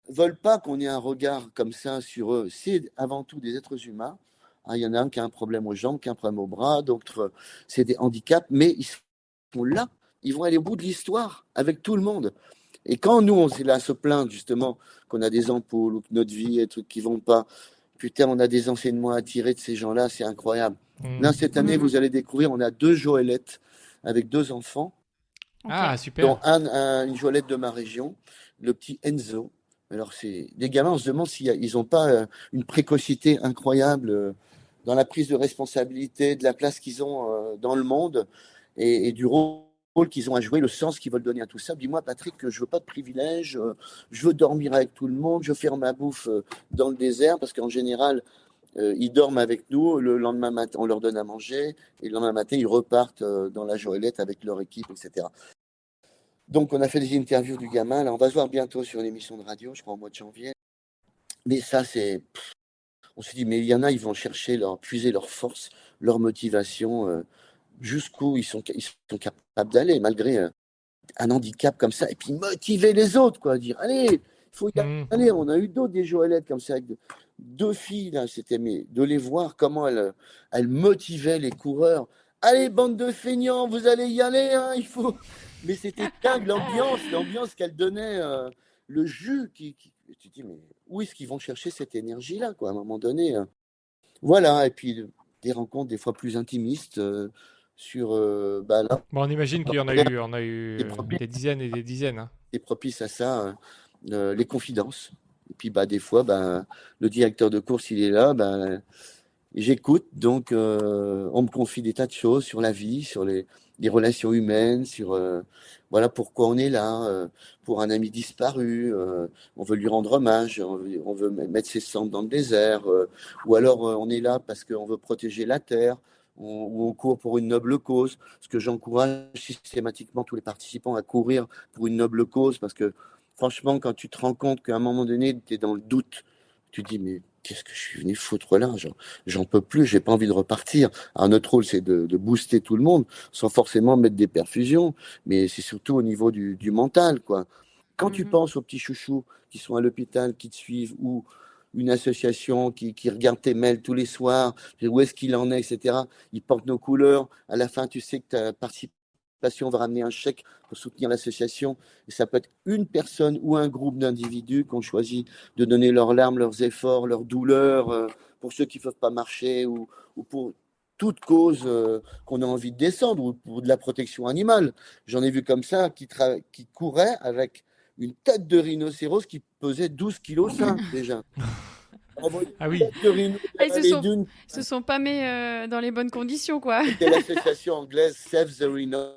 veulent pas qu'on ait un regard comme ça sur eux. C'est avant tout des êtres humains. Ah, il y en a un qui a un problème aux jambes, qui a un problème aux bras, d'autres, c'est des handicaps, mais ils sont là. Ils vont aller au bout de l'histoire avec tout le monde. Et quand nous, on est là à se plaindre, justement, qu'on a des ampoules ou que notre vie est trucs qui vont pas, putain, on a des enseignements à tirer de ces gens-là, c'est incroyable. Là, Mm. cette année, Mhm. vous allez découvrir, on a 2 Joëlettes avec 2 enfants, Ah, Ok. dont super. une Joëlette de ma région, le petit Enzo. Alors, c'est des gamins, on se demande s'ils n'ont pas une précocité incroyable dans la prise de responsabilité, de la place qu'ils ont dans le monde et du rôle qu'ils ont à jouer, le sens qu'ils veulent donner à tout ça. Dis-moi, Patrick, que je veux pas de privilèges, je veux dormir avec tout le monde, je veux faire ma bouffe dans le désert, parce qu'en général, ils dorment avec nous, le lendemain matin, on leur donne à manger, et le lendemain matin, ils repartent dans la Joëlette avec leur équipe, etc. Donc, on a fait des interviews du gamin. Là, on va se voir bientôt sur une émission de radio, je crois au mois de janvier. Mais ça, on se dit, mais il y en a, ils vont chercher puiser leur force, leur motivation, jusqu'où ils sont capables d'aller, malgré un handicap comme ça. Et puis, motiver les autres, quoi. Dire, allez, il faut y Mm. aller. On a eu d'autres, des Joëlettes comme ça, avec 2 filles, là. C'était, mais de les voir comment elles motivaient les coureurs. Allez, bande de feignants, vous allez y aller, hein, il faut. Mais c'était dingue, l'ambiance qu'elle donnait, le jus tu te dis, mais où est-ce qu'ils vont chercher cette énergie-là, quoi, à un moment donné, voilà, et puis des rencontres des fois plus intimistes sur, bah, là, Bon, on imagine qu'il y en a eu, on a eu c'est propice, des dizaines et des dizaines, hein. c'est propice à ça, les confidences. Et puis, bah, des fois, bah, le directeur de course, il est là, bah, j'écoute, donc on me confie des tas de choses sur la vie, sur les relations humaines, sur voilà pourquoi on est là, pour un ami disparu, on veut lui rendre hommage, on veut mettre ses cendres dans le désert, ou alors on est là parce qu'on veut protéger la terre, ou on court pour une noble cause. Ce que j'encourage systématiquement tous les participants à courir pour une noble cause, parce que franchement, quand tu te rends compte qu'à un moment donné, tu es dans le doute, tu te dis, mais qu'est-ce que je suis venu foutre là? J'en peux plus, j'ai pas envie de repartir. Alors, notre rôle, c'est de booster tout le monde, sans forcément mettre des perfusions, mais c'est surtout au niveau du mental, quoi. Quand tu Mhm. penses aux petits chouchous qui sont à l'hôpital, qui te suivent, ou une association qui regarde tes mails tous les soirs, où est-ce qu'il en est, etc. Ils portent nos couleurs. À la fin, tu sais que ta participation va ramener un chèque pour soutenir l'association. Et ça peut être une personne ou un groupe d'individus qui ont choisi de donner leurs larmes, leurs efforts, leurs douleurs, pour ceux qui ne peuvent pas marcher, ou pour toute cause qu'on a envie de descendre, ou pour de la protection animale. J'en ai vu comme ça qui couraient avec une tête de rhinocéros qui pesait 12 kg 5 déjà. Envoyer Ah une oui, tête de rhino Ah, derrière les dunes, ils se sont pas mis dans les bonnes conditions, quoi. c'était l'association anglaise Save the Rhino.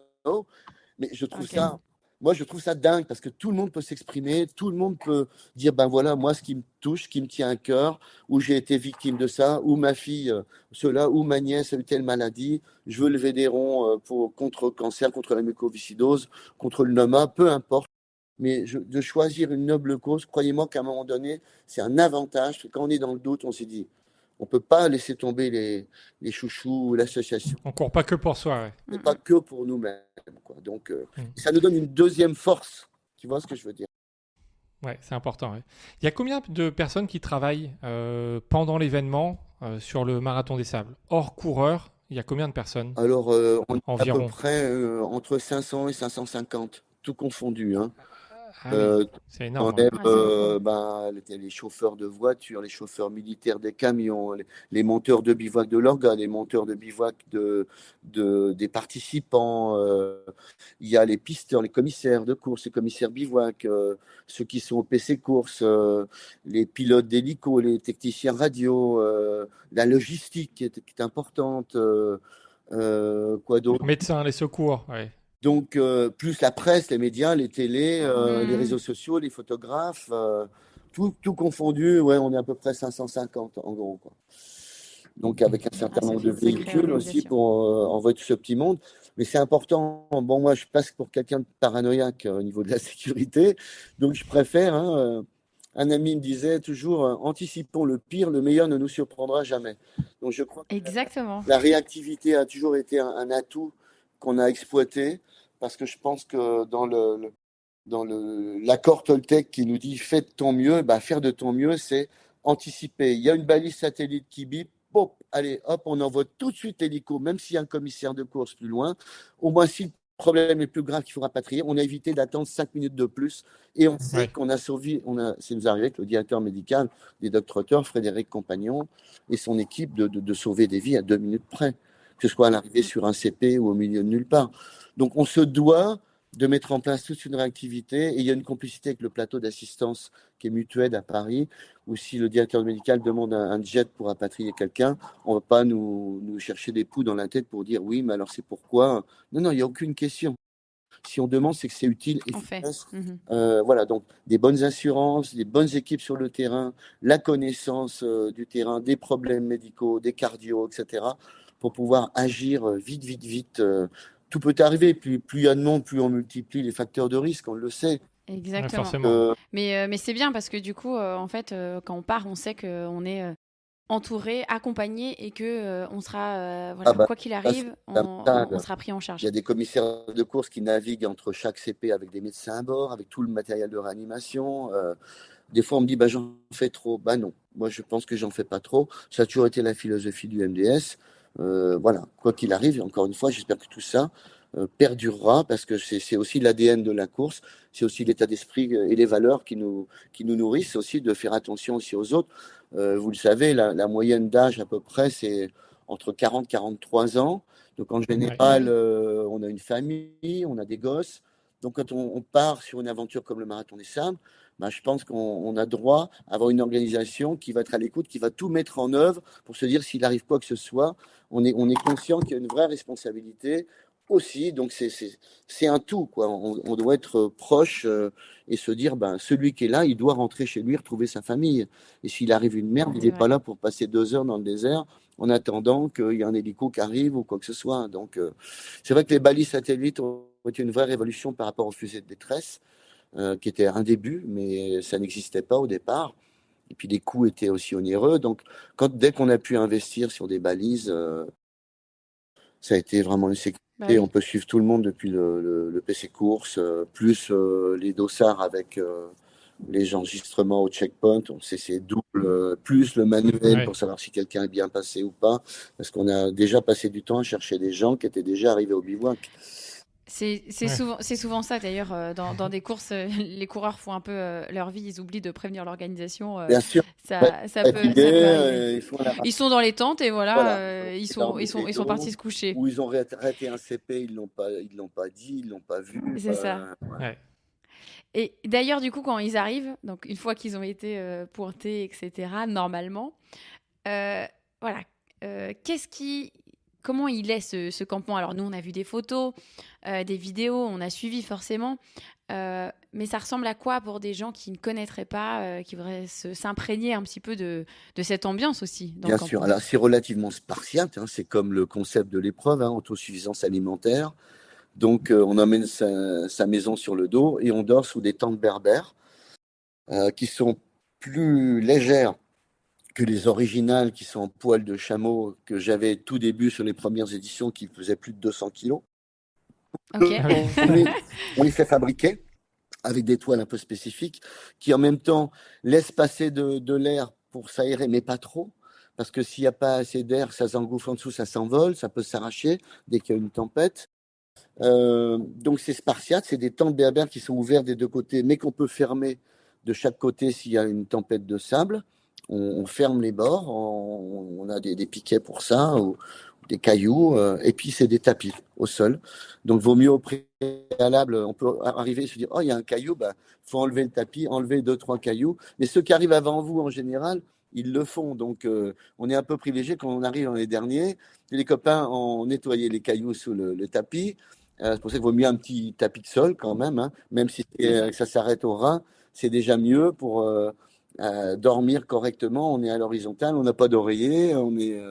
Mais je trouve Ok. ça, moi, je trouve ça dingue parce que tout le monde peut s'exprimer, tout le monde peut dire, ben voilà, moi, ce qui me touche, ce qui me tient à cœur, ou j'ai été victime de ça, ou ma fille, cela, ou ma nièce a eu telle maladie, je veux lever des ronds contre le cancer, contre la mucoviscidose, contre le NOMA, peu importe. Mais de choisir une noble cause, croyez-moi qu'à un moment donné, c'est un avantage. Quand on est dans le doute, on s'est dit, on ne peut pas laisser tomber les chouchous, l'association. on court pas que pour soi. Ouais. C'est pas Mm, que pour nous-mêmes, quoi. Donc, Mm. ça nous donne une deuxième force. Tu vois ce que je veux dire? Ouais, c'est important. Ouais. Il y a combien de personnes qui travaillent pendant l'événement sur le marathon des sables? Hors coureur, il y a combien de personnes Alors, on est à peu environ? près entre 500 et 550, tout confondu, hein. Ah oui, Euh, c'est On énorme. Ouais. enlève mm. Ah, c'est beaucoup. les chauffeurs de voitures, les chauffeurs militaires des camions, les monteurs de bivouac de l'organe, les monteurs de bivouac des participants. Il y a les pisteurs, les commissaires de course, les commissaires bivouac, ceux qui sont au PC course, les pilotes d'hélico, les techniciens radio, la logistique qui est importante. Quoi d'autre? Médecins, les secours. Ouais. Donc, plus la presse, les médias, les télés, les Mm. réseaux sociaux, les photographes, tout confondu, ouais, on est à peu près 550 en gros, quoi. Donc, avec un Ah, certain ça nombre fait de une sacrée véhicules aussi organisation. pour envoyer tout ce petit monde. Mais c'est important. Bon, moi, je passe pour quelqu'un de paranoïaque au niveau de la sécurité. Donc, je préfère, hein, un ami me disait toujours, anticipons le pire, le meilleur ne nous surprendra jamais. Donc, je crois que Exactement. la réactivité a toujours été un atout qu'on a exploité parce que je pense que dans l'accord Toltec qui nous dit fais de ton mieux, bah, faire de ton mieux, c'est anticiper. Il y a une balise satellite qui bip, pop, allez, hop, on envoie tout de suite l'hélico, même s'il y a un commissaire de course plus loin. Au moins, si le problème est plus grave qu'il faut rapatrier, on a évité d'attendre 5 minutes de plus et on sait Ouais. qu'on a sauvé, c'est nous arrivé avec le directeur médical des docteurs, Frédéric Compagnon, et son équipe de sauver des vies à 2 minutes près, que ce soit à l'arrivée Mm. sur un CP ou au milieu de nulle part. Donc on se doit de mettre en place toute une réactivité. Et il y a une complicité avec le plateau d'assistance qui est Mutued à Paris, où si le directeur médical demande un jet pour rapatrier quelqu'un, on ne va pas nous chercher des poux dans la tête pour dire oui, mais alors c'est pourquoi. Non, non, il n'y a aucune question. Si on demande, c'est que c'est utile, On fait. efficace. Mhm. Voilà, donc des bonnes assurances, des bonnes équipes sur le terrain, la connaissance du terrain, des problèmes médicaux, des cardio, etc., pour pouvoir agir vite, vite, vite. Tout peut arriver. Plus il y a de monde, plus on multiplie les facteurs de risque, on le sait. Ouais, Exactement. forcément. Mais c'est bien parce que du coup, en fait, quand on part, on sait qu'on est entouré, accompagné et que on sera, Ah voilà, bah, quoi qu'il ça, c'est arrive, on fondamental. sera pris en Il y charge. a des commissaires de course qui naviguent entre chaque CP avec des médecins à bord, avec tout le matériel de réanimation. Des fois, on me dit, bah, j'en fais trop. Bah non, moi, je pense que j'en fais pas trop. Ça a toujours été la philosophie du MDS. Voilà, quoi qu'il arrive, encore une fois, j'espère que tout ça perdurera parce que c'est aussi l'ADN de la course, c'est aussi l'état d'esprit et les valeurs qui nous nourrissent aussi de faire attention aussi aux autres. Vous le savez, la moyenne d'âge à peu près, c'est entre 40 et 43 ans. Donc en Ouais. Eh général, oui. on a une famille, on a des gosses. Donc quand on part sur une aventure comme le Marathon des Sables, ben, je pense qu'on a droit à avoir une organisation qui va être à l'écoute, qui va tout mettre en œuvre pour se dire s'il arrive quoi que ce soit, on est conscient qu'il y a une vraie responsabilité. aussi. Donc c'est un tout, quoi. On doit être proche et se dire, ben, celui qui est là, il doit rentrer chez lui, retrouver sa famille. Et s'il arrive une merde, il C'est n'est pas vrai. là pour passer 2 heures dans le désert en attendant qu'il y ait un hélico qui arrive ou quoi que ce soit. Donc c'est vrai que les balises satellites ont été une vraie révolution par rapport aux fusées de détresse, qui était un début, mais ça n'existait pas au départ. Et puis les coûts étaient aussi onéreux. Donc dès qu'on a pu investir sur des balises, ça a été vraiment une Bah sécurité. On oui. peut suivre tout le monde depuis le PC course, plus les dossards avec les enregistrements au checkpoint. On sait c'est double, plus le manuel Ouais. pour savoir si quelqu'un est bien passé ou pas. Parce qu'on a déjà passé du temps à chercher des gens qui étaient déjà arrivés au bivouac. Ouais. C'est souvent ça d'ailleurs dans des courses, les coureurs font un peu leur vie, ils oublient de prévenir l'organisation, Bien sûr, ouais, ça peut fatigués, arriver. ils font la Ils sont dans les tentes et voilà, voilà, ils ont pris ils sont partis d'eau, se coucher. ou ils ont raté un CP, ils l'ont pas dit, ils l'ont pas vu. C'est ça. Voilà. Ouais. Et d'ailleurs, du coup, quand ils arrivent, donc une fois qu'ils ont été pointés, etc., normalement, euh, voilà, qu'est-ce qui, comment il est ce campement? Alors nous, on a vu des photos, des vidéos, on a suivi forcément, mais ça ressemble à quoi pour des gens qui ne connaîtraient pas, qui voudraient s'imprégner un petit peu de cette ambiance aussi dans le Bien sûr, campement? alors c'est relativement spartiate, hein, c'est comme le concept de l'épreuve, hein, autosuffisance alimentaire. Donc on emmène sa maison sur le dos et on dort sous des tentes berbères qui sont plus légères que les originales qui sont en poil de chameau que j'avais tout début sur les premières éditions qui faisaient plus de 200 kilos. Ok. Ah oui. On les, on les fait fabriquer avec des toiles un peu spécifiques qui en même temps laissent passer de l'air pour s'aérer, mais pas trop. Parce que s'il n'y a pas assez d'air, ça s'engouffre en dessous, ça s'envole, ça peut s'arracher dès qu'il y a une tempête. Donc c'est spartiate, c'est des tentes berbères qui sont ouvertes des deux côtés, mais qu'on peut fermer de chaque côté s'il y a une tempête de sable. On ferme les bords, on a des piquets pour ça, ou des cailloux, et puis c'est des tapis au sol. Donc vaut mieux au préalable, on peut arriver et se dire, oh il y a un caillou, bah, faut enlever le tapis, enlever deux, trois cailloux. Mais ceux qui arrivent avant vous en général, ils le font. Donc on est un peu privilégié quand on arrive dans les derniers. Les copains ont nettoyé les cailloux sous le tapis. C'est pour ça qu'il vaut mieux un petit tapis de sol quand même, hein. Même si C'est ça. ça s'arrête au ras, c'est déjà mieux pour dormir correctement. On est à l'horizontale, on n'a pas d'oreiller, on est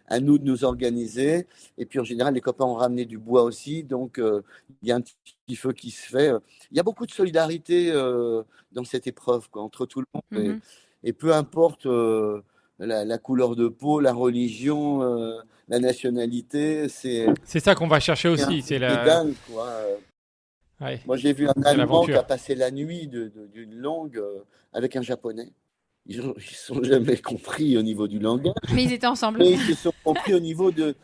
à nous de nous organiser. Et puis en général, les copains ont ramené du bois aussi, donc il y a un petit feu qui se fait. Il y a beaucoup de solidarité dans cette épreuve, quoi, entre tout le monde. Mhm. Et peu importe la couleur de peau, la religion, la nationalité, C'est ça qu'on va chercher c'est un aussi. truc de dingue, quoi. Ouais, Moi, j'ai vu un c'est Allemand qui a l'aventure. passé la nuit d'une langue avec un Japonais. Ils sont jamais compris au niveau du langage, Mais ils étaient ensemble. mais ils se sont compris au niveau de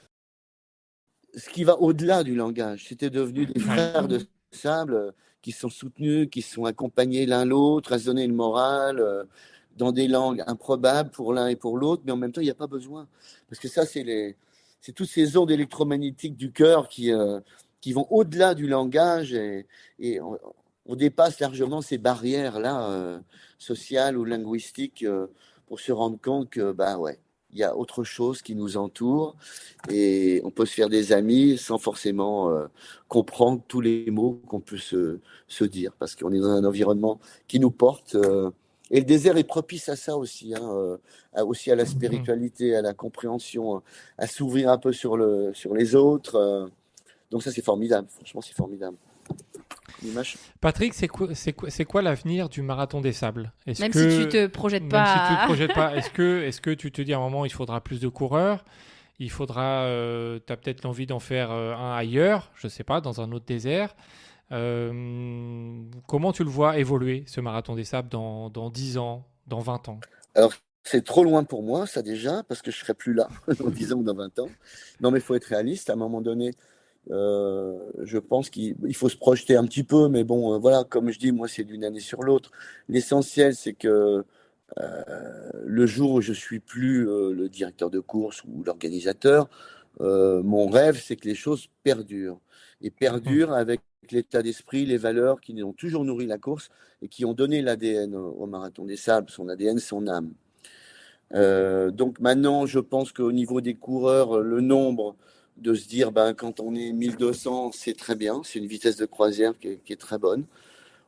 ce qui va au-delà du langage. C'était devenu des Ouais. frères de Mhm. sable qui sont soutenus, qui sont accompagnés l'un l'autre, à se donner le moral dans des langues improbables pour l'un et pour l'autre, mais en même temps, il n'y a pas besoin. Parce que ça, c'est toutes ces ondes électromagnétiques du cœur qui vont au-delà du langage et on dépasse largement ces barrières-là, sociales ou linguistiques, pour se rendre compte que, bah ouais, il y a autre chose qui nous entoure et on peut se faire des amis sans forcément comprendre tous les mots qu'on peut se dire parce qu'on est dans un environnement qui nous porte. Et le désert est propice à ça aussi, hein, aussi à la Mhm. spiritualité, à la compréhension, à s'ouvrir un peu sur les autres. Donc ça, c'est formidable. Franchement, c'est formidable. Comme image. Patrick, c'est quoi l'avenir du marathon des sables? Est-ce Même si tu que, te projettes même si tu ne te pas. projettes pas, est-ce que tu te dis à un moment il faudra plus de coureurs? Il faudra, tu as peut-être l'envie d'en faire un ailleurs, je sais pas, dans un autre désert. Comment tu le vois évoluer, ce marathon des sables, dans 10 ans, dans 20 ans? Alors, c'est trop loin pour moi, ça déjà, parce que je serai plus là dans 10 ans ou dans 20 ans. Non, mais il faut être réaliste. À un moment donné, je pense qu'il faut se projeter un petit peu, mais bon, voilà, comme je dis, moi, c'est d'une année sur l'autre. L'essentiel, c'est que le jour où je suis plus le directeur de course ou l'organisateur, mon rêve, c'est que les choses perdurent. Et Mhm. perdurent avec l'état d'esprit, les valeurs qui ont toujours nourri la course et qui ont donné l'ADN au Marathon des Sables, son ADN, son âme. Donc maintenant, je pense qu'au niveau des coureurs, le nombre de se dire, ben, quand on est 1200, c'est très bien, c'est une vitesse de croisière qui est très bonne.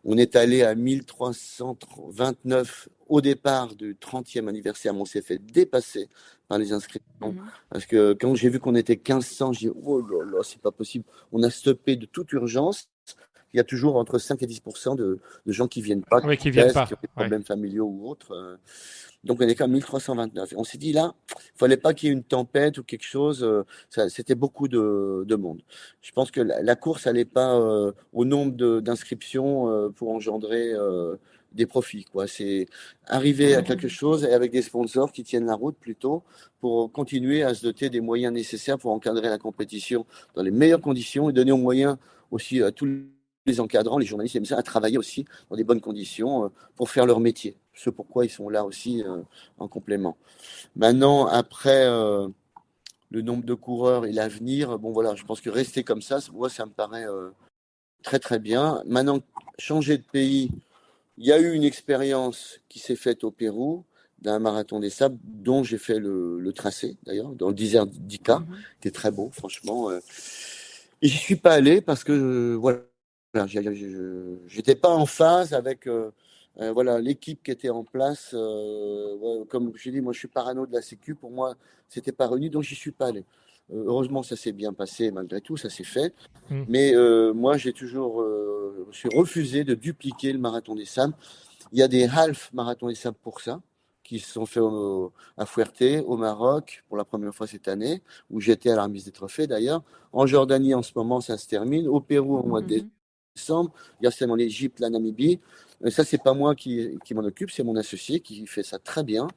On est allé à 1329 au départ du 30e anniversaire, mais on s'est fait dépasser par les inscriptions. Parce que quand j'ai vu qu'on était 1500, j'ai dit, oh là là, c'est pas possible. On a stoppé de toute urgence. Il y a toujours entre 5 et 10% de gens qui viennent pas, Oui, qui qui viennent testent, pas. qui ont des Ouais. problèmes familiaux ou autres. Donc on est qu'à 1329. Et on s'est dit là, il fallait pas qu'il y ait une tempête ou quelque chose. C'était beaucoup de monde. Je pense que la course n'allait pas au nombre d'inscriptions pour engendrer des profits, quoi. C'est arriver à quelque chose et avec des sponsors qui tiennent la route plutôt pour continuer à se doter des moyens nécessaires pour encadrer la compétition dans les meilleures conditions et donner aux moyens aussi à tous les encadrants, les journalistes, et ça, à travailler aussi dans des bonnes conditions pour faire leur métier. Ce pourquoi ils sont là aussi en complément. Maintenant, après le nombre de coureurs et l'avenir, bon voilà, je pense que rester comme ça, moi, ça me paraît très très bien. Maintenant, changer de pays, il y a eu une expérience qui s'est faite au Pérou d'un marathon des sables dont j'ai fait le tracé d'ailleurs, dans le désert d'Ica, qui est très beau, franchement. Et j'y suis pas allé parce que voilà, j'étais pas en phase avec voilà l'équipe qui était en place. Ouais, comme j'ai dit, moi je suis parano de la Sécu. Pour moi, c'était pas réuni, donc j'y suis pas allé. Heureusement, ça s'est bien passé malgré tout, ça s'est fait. Mm. Mais moi, j'ai toujours, je suis refusé de dupliquer le marathon des sables. Il y a des half marathons des sables pour ça, qui se sont faits à Fuerte, au Maroc, pour la première fois cette année, où j'étais à la remise des trophées d'ailleurs. En Jordanie, en ce moment, ça se termine. Au Pérou, au mois de décembre. Il y a seulement l'Égypte, la Namibie. Ça, c'est pas moi qui m'en occupe, c'est mon associé qui fait ça très bien.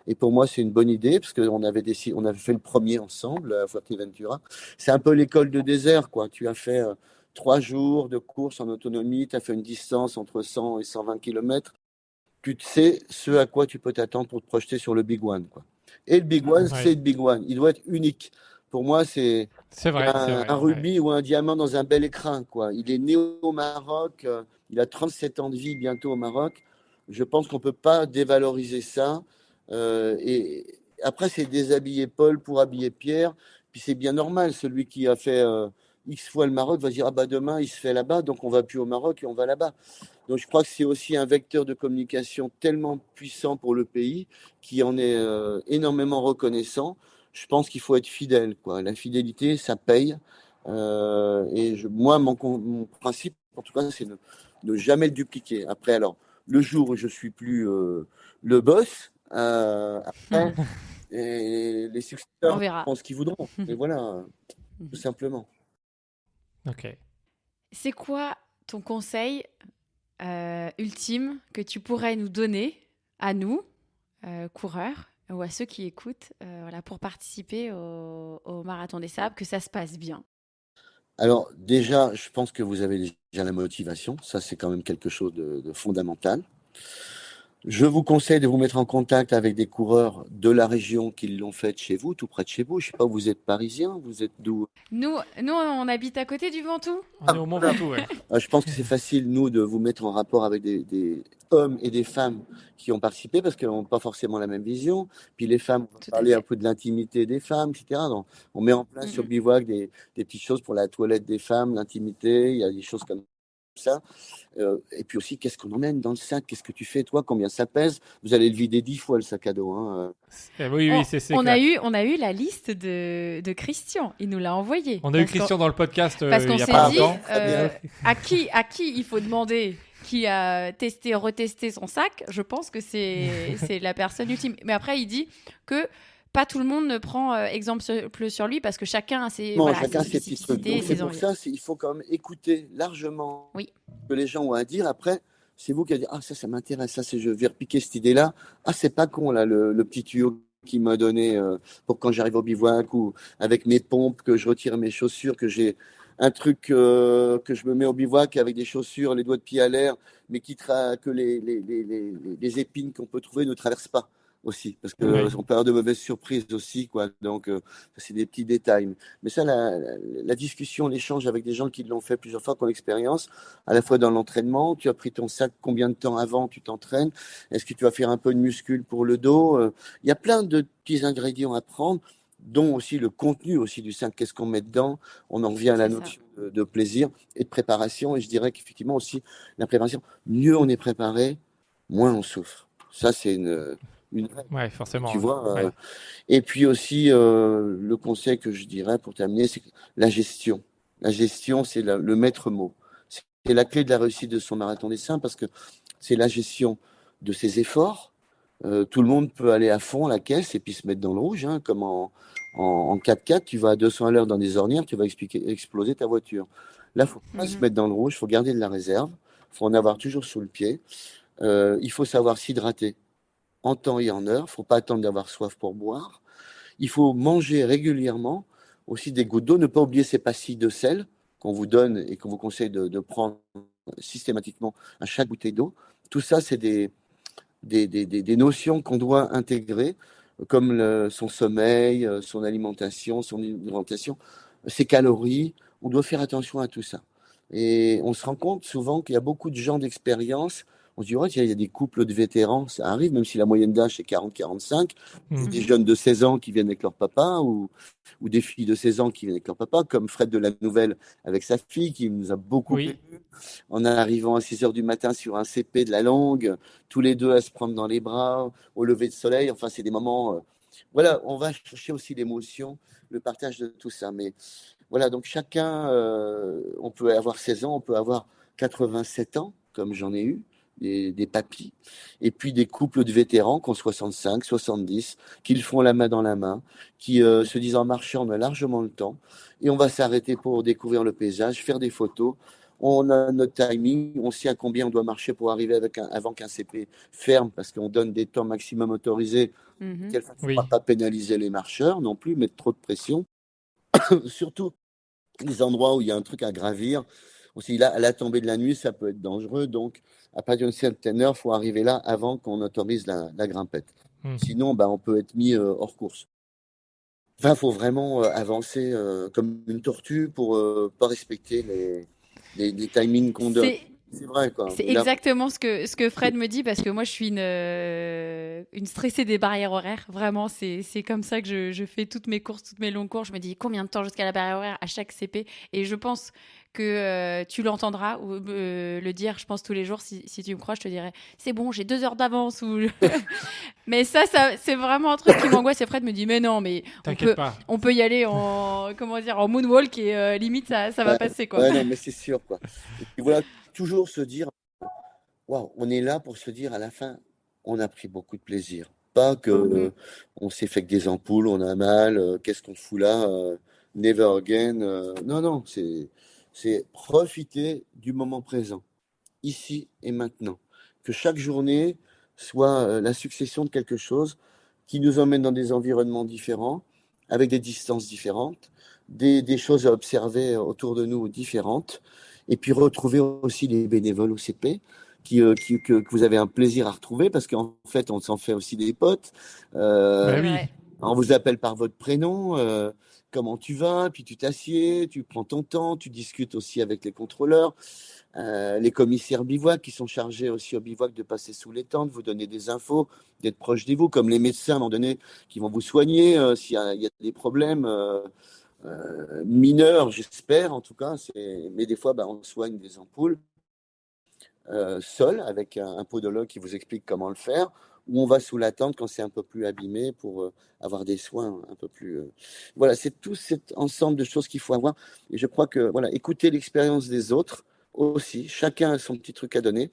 Et pour moi, c'est une bonne idée, parce qu'on avait on avait fait le premier ensemble à Fuerteventura. C'est un peu l'école de désert, quoi. Tu as fait 3 jours de course en autonomie, tu as fait une distance entre 100 et 120 km. Tu sais ce à quoi tu peux t'attendre pour te projeter sur le Big One, quoi. Et le Big One, c'est Ouais. le Big One. Il doit être unique. Pour moi, c'est C'est vrai, c'est vrai. un Ouais. rubis ou un diamant dans un bel écrin, quoi. Il est né au Maroc, il a 37 ans de vie bientôt au Maroc. Je pense qu'on ne peut pas dévaloriser ça. Et après, c'est déshabiller Paul pour habiller Pierre. Puis c'est bien normal, celui qui a fait X fois le Maroc va dire, ah bah demain, il se fait là-bas, donc on va plus au Maroc et on va là-bas. Donc je crois que c'est aussi un vecteur de communication tellement puissant pour le pays qui en est énormément reconnaissant. Je pense qu'il faut être fidèle, quoi. La fidélité, ça paye. Moi, mon principe, en tout cas, c'est ne jamais le dupliquer. Après, alors, le jour où je suis plus le boss, après, et les On successeurs verra. font ce qu'ils voudront. Et voilà, tout simplement. Ok. C'est quoi ton conseil ultime que tu pourrais nous donner à nous, coureurs, ou à ceux qui écoutent, voilà, pour participer au Marathon des Sables, que ça se passe bien? Alors, déjà, je pense que vous avez déjà la motivation. Ça, c'est quand même quelque chose de fondamental. Je vous conseille de vous mettre en contact avec des coureurs de la région qui l'ont fait chez vous, tout près de chez vous. Je sais pas, vous êtes parisien, vous êtes d'où? Nous, on habite à côté du Ventoux. On est au Mont Ventoux, ouais. Je pense que c'est facile, nous, de vous mettre en rapport avec des hommes et des femmes qui ont participé parce qu'elles n'ont pas forcément la même vision. Puis les femmes, on va Tout à parler un fait. peu de l'intimité des femmes, etc. Donc, on met en place sur Mm, Bivouac des petites choses pour la toilette des femmes, l'intimité, il y a des choses comme ça. Et puis aussi, qu'est-ce qu'on emmène dans le sac? Qu'est-ce que tu fais, toi? Combien ça pèse? Vous allez le vider 10 fois, le sac à dos, hein. Oui, oui, c'est clair. On a eu la liste de Christian. Il nous l'a envoyé. On a eu Christian dans le podcast Parce il qu'on y a s'est pas dit, longtemps. à qui il faut demander qui a testé, retesté son sac, je pense que c'est la personne ultime. Mais après, il dit que pas tout le monde ne prend exemple sur lui parce que chacun a ses, Bon, voilà, ses chacun ses petits trucs. spécificités, Donc c'est ses pour envies. ça, il faut quand même écouter largement Oui. ce que les gens ont à dire. Après, c'est vous qui allez dire, ah ça m'intéresse, ça je vais repiquer cette idée-là. Ah c'est pas con là, le petit tuyau qu'il m'a donné pour quand j'arrive au bivouac ou avec mes pompes, que je retire mes chaussures, que j'ai un truc que je me mets au bivouac avec des chaussures, les doigts de pied à l'air, mais que les épines qu'on peut trouver ne traversent pas aussi, parce Oui. qu'on peut avoir de mauvaises surprises aussi, quoi. Donc, ça, c'est des petits détails. Mais ça, la discussion, l'échange avec des gens qui l'ont fait plusieurs fois, qui ont l'expérience, à la fois dans l'entraînement, tu as pris ton sac, combien de temps avant tu t'entraînes? Est-ce que tu vas faire un peu de muscule pour le dos? Il y a plein de petits ingrédients à prendre. dont aussi le contenu aussi du sac. Qu'est-ce qu'on met dedans? On en revient à la C'est ça. notion de plaisir et de préparation. Et je dirais qu'effectivement aussi, la préparation, mieux on est préparé, moins on souffre. Ça, c'est une règle, Ouais, tu forcément. vois. Ouais. Et puis aussi, le conseil que je dirais pour terminer, c'est la gestion. La gestion, c'est le maître mot. C'est la clé de la réussite de son marathon des Saints parce que c'est la gestion de ses efforts. Tout le monde peut aller à fond à la caisse et puis se mettre dans le rouge, hein, comme en 4x4, tu vas à 200 à l'heure dans des ornières, tu vas exploser ta voiture. Là, il ne faut pas se Mhm. mettre dans le rouge, il faut garder de la réserve, il faut en avoir toujours sous le pied. Il faut savoir s'hydrater en temps et en heure, il ne faut pas attendre d'avoir soif pour boire. Il faut manger régulièrement, aussi des gouttes d'eau, ne pas oublier ces pastilles de sel qu'on vous donne et qu'on vous conseille de prendre systématiquement à chaque bouteille d'eau. Tout ça, c'est des notions qu'on doit intégrer, comme son sommeil, son alimentation, son hydratation, ses calories. On doit faire attention à tout ça. Et on se rend compte souvent qu'il y a beaucoup de gens d'expérience. On se dit, ouais, tiens, il y a des couples de vétérans, ça arrive, même si la moyenne d'âge est 40-45, des Mhm. jeunes de 16 ans qui viennent avec leur papa, ou des filles de 16 ans qui viennent avec leur papa, comme Fred de la Nouvelle avec sa fille, qui nous a beaucoup Oui. aidé en arrivant à 6 heures du matin sur un CP de la langue, tous les deux à se prendre dans les bras, au lever de soleil. Enfin, c'est des moments. Voilà, on va chercher aussi l'émotion, le partage de tout ça. Mais voilà, donc chacun, on peut avoir 16 ans, on peut avoir 87 ans, comme j'en ai eu, des papis, et puis des couples de vétérans qui ont 65, 70, qui le font la main dans la main, qui se disent en marchant, on a largement le temps, et on va s'arrêter pour découvrir le paysage, faire des photos. On a notre timing, on sait à combien on doit marcher pour arriver avant qu'un CP ferme, parce qu'on donne des temps maximum autorisés, de Mhm. telle façon qu'on ne va Oui. pas pénaliser les marcheurs non plus, mettre trop de pression. Surtout les endroits où il y a un truc à gravir. Aussi, là, à la tombée de la nuit, ça peut être dangereux. Donc, à partir d'une certaine heure, il faut arriver là avant qu'on autorise la grimpette. Hmm. Sinon, ben, on peut être mis hors course. Enfin, il faut vraiment avancer comme une tortue pour pas respecter les timings qu'on donne. C'est C'est vrai, quoi. C'est Et là, exactement ce que Fred me dit parce que moi je suis une stressée des barrières horaires. Vraiment, c'est comme ça que je fais toutes mes courses, toutes mes longues courses. Je me dis combien de temps jusqu'à la barrière horaire à chaque CP. Et je pense que tu l'entendras ou le dire, je pense tous les jours. Si tu me crois, je te dirais c'est bon, j'ai 2 heures d'avance. Mais ça c'est vraiment un truc qui m'angoisse. Et Fred me dit mais non, mais on T'inquiète peut, pas. on peut y aller en, comment dire, en moonwalk et limite ça va ouais, passer quoi. ouais, non, mais c'est sûr, quoi. Et puis voilà, toujours se dire, waouh, on est là pour se dire à la fin, on a pris beaucoup de plaisir. Pas que Mm. on s'est fait que des ampoules, on a mal, qu'est-ce qu'on fout là, never again. Non, non, c'est profiter du moment présent, ici et maintenant. Que chaque journée soit la succession de quelque chose qui nous emmène dans des environnements différents, avec des distances différentes, des choses à observer autour de nous différentes, et puis retrouver aussi les bénévoles au CP. Que vous avez un plaisir à retrouver parce qu'en fait, on s'en fait aussi des potes. Bah Euh, C'est oui. vrai. on vous appelle par votre prénom, comment tu vas, puis tu t'assieds, tu prends ton temps, tu discutes aussi avec les contrôleurs, les commissaires bivouac qui sont chargés aussi au bivouac de passer sous les tentes, vous donner des infos, d'être proche de vous, comme les médecins à un moment donné qui vont vous soigner il y a des problèmes mineurs, j'espère en tout cas. Mais des fois, bah, on soigne des ampoules seul avec un podologue qui vous explique comment le faire, ou on va sous la tente quand c'est un peu plus abîmé pour avoir des soins un peu plus. Voilà, c'est tout cet ensemble de choses qu'il faut avoir. Et je crois que voilà, écouter l'expérience des autres aussi. Chacun a son petit truc à donner.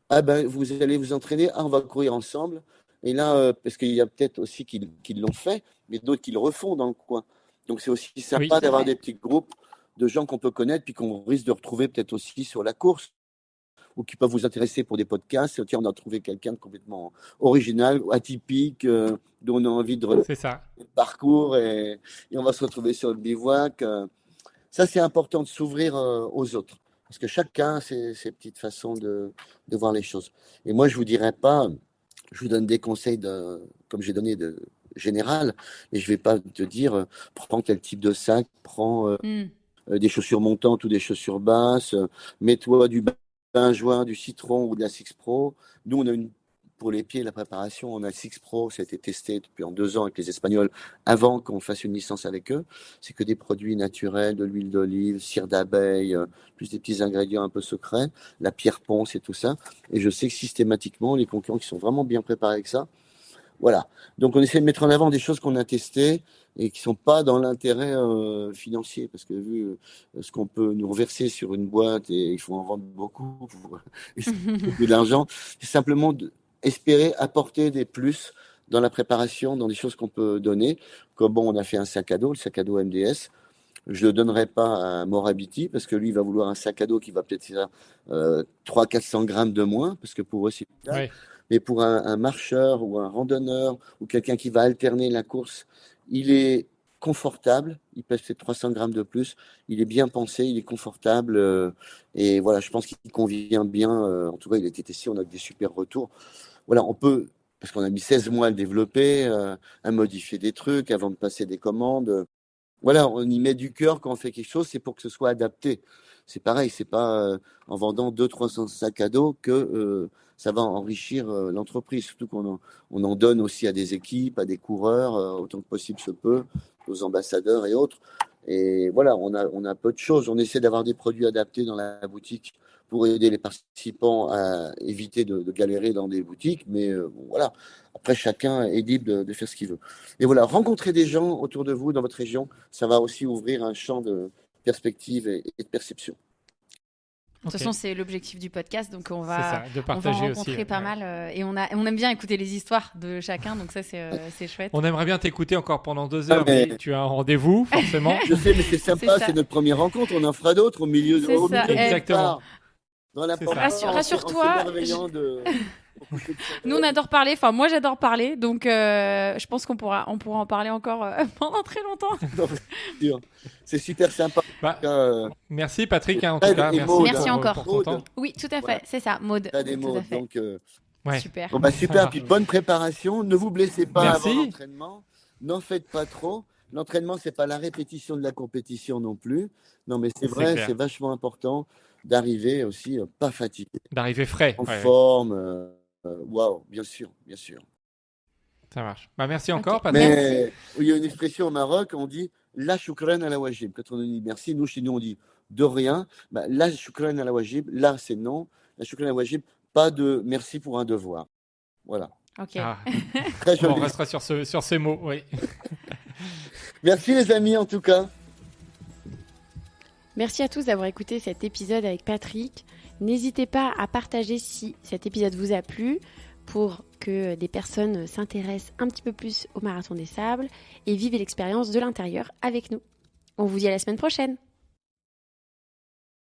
Ah ben, vous allez vous entraîner. Ah, on va courir ensemble. Et là, parce qu'il y a peut-être aussi qui l'ont fait, mais d'autres qui le refont dans le coin. Donc c'est aussi Oui. sympa C'est d'avoir vrai. des petits groupes de gens qu'on peut connaître, puis qu'on risque de retrouver peut-être aussi sur la course ou qui peuvent vous intéresser pour des podcasts. Tiens, on a trouvé quelqu'un de complètement original, atypique, dont on a envie de C'est ça. le parcours et on va se retrouver sur le bivouac. Ça, c'est important de s'ouvrir aux autres. Parce que chacun a ses petites façons de voir les choses. Et moi, je ne vous dirais pas, je vous donne des conseils comme j'ai donné de général, et je ne vais pas te dire, prends tel type de sac, prends Mm. des chaussures montantes ou des chaussures basses, mets-toi du benjoin, du citron ou de la Six Pro. Nous, on a une pour les pieds, la préparation, on a Six Pro, ça a été testé depuis en 2 ans avec les Espagnols avant qu'on fasse une licence avec eux. C'est que des produits naturels, de l'huile d'olive, cire d'abeille, plus des petits ingrédients un peu secrets, la pierre ponce et tout ça. Et je sais que systématiquement, les concurrents qui sont vraiment bien préparés avec ça, voilà. Donc on essaie de mettre en avant des choses qu'on a testées et qui sont pas dans l'intérêt financier, parce que vu ce qu'on peut nous reverser sur une boîte et il faut en vendre beaucoup pour beaucoup d'argent, c'est simplement espérer apporter des plus dans la préparation, dans des choses qu'on peut donner. Comme bon, on a fait un sac à dos, le sac à dos MDS. Je le donnerai pas à Morabiti parce que lui, il va vouloir un sac à dos qui va peut-être faire 300-400 grammes de moins, parce que pour eux, c'est vital. Ouais. Mais pour un marcheur ou un randonneur ou quelqu'un qui va alterner la course, il est confortable. Il pèse peut-être 300 grammes de plus. Il est bien pensé, il est confortable. Et voilà, je pense qu'il convient bien. En tout cas, il a été testé, on a des super retours. Voilà, on peut, parce qu'on a mis 16 mois à le développer, à modifier des trucs avant de passer des commandes. Voilà, on y met du cœur quand on fait quelque chose, c'est pour que ce soit adapté. C'est pareil, c'est pas en vendant 200-300 sacs à dos que ça va enrichir l'entreprise. Surtout on en donne aussi à des équipes, à des coureurs, autant que possible se peut, aux ambassadeurs et autres. Et voilà, on a peu de choses. On essaie d'avoir des produits adaptés dans la boutique pour aider les participants à éviter de galérer dans des boutiques. Mais bon, voilà, après chacun est libre de faire ce qu'il veut. Et voilà, rencontrer des gens autour de vous dans votre région, ça va aussi ouvrir un champ de perspective et de perception. De toute façon, c'est l'objectif du podcast, donc on C'est va, ça, de on va partager rencontrer aussi. pas Ouais. mal. Et on aime bien écouter les histoires de chacun, donc ça, c'est chouette. On aimerait bien t'écouter encore pendant 2 heures, mais- mais tu as un rendez-vous, forcément. Je sais, mais c'est sympa, C'est ça. c'est notre première rencontre. On en fera d'autres au milieu C'est au ça, milieu de exactement. nulle part. Dans la C'est pampa, ça. Rassure-toi, en s'émerveillant de- Nous, on adore parler. Enfin, moi, j'adore parler, donc je pense qu'on pourra en parler encore pendant très longtemps. Sûr. C'est super sympa. Bah, Euh, merci Patrick, en Fred tout cas. et Merci, Maud. Merci encore. pour ton temps. Maud. Oui, tout à fait, Voilà. c'est ça, Maud. T'as des Tout mots. à fait. Donc, Ouais. Super. bon, bah, Ça super. marche. Puis bonne préparation. Ne vous blessez pas Merci. avant l'entraînement. N'en faites pas trop. L'entraînement, c'est pas la répétition de la compétition non plus. Non, mais c'est C'est vrai, clair. c'est vachement important d'arriver aussi pas fatigué, D'arriver frais. en Ouais, forme. Waouh, bien sûr, bien sûr. ça marche. Bah, merci Ok. encore, Patrick. Mais il y a une expression au Maroc, on dit la choukran à la wajib. Quand on dit merci, nous, chez nous, on dit de rien. Bah, la choukran à la wajib, là, c'est non. La choukran à la wajib, pas de merci pour un devoir. Voilà. Ok. Ah, Très on joli. restera sur ces mots. Oui. Merci, les amis, en tout cas. Merci à tous d'avoir écouté cet épisode avec Patrick. N'hésitez pas à partager si cet épisode vous a plu pour que des personnes s'intéressent un petit peu plus au Marathon des Sables et vivent l'expérience de l'intérieur avec nous. On vous dit à la semaine prochaine.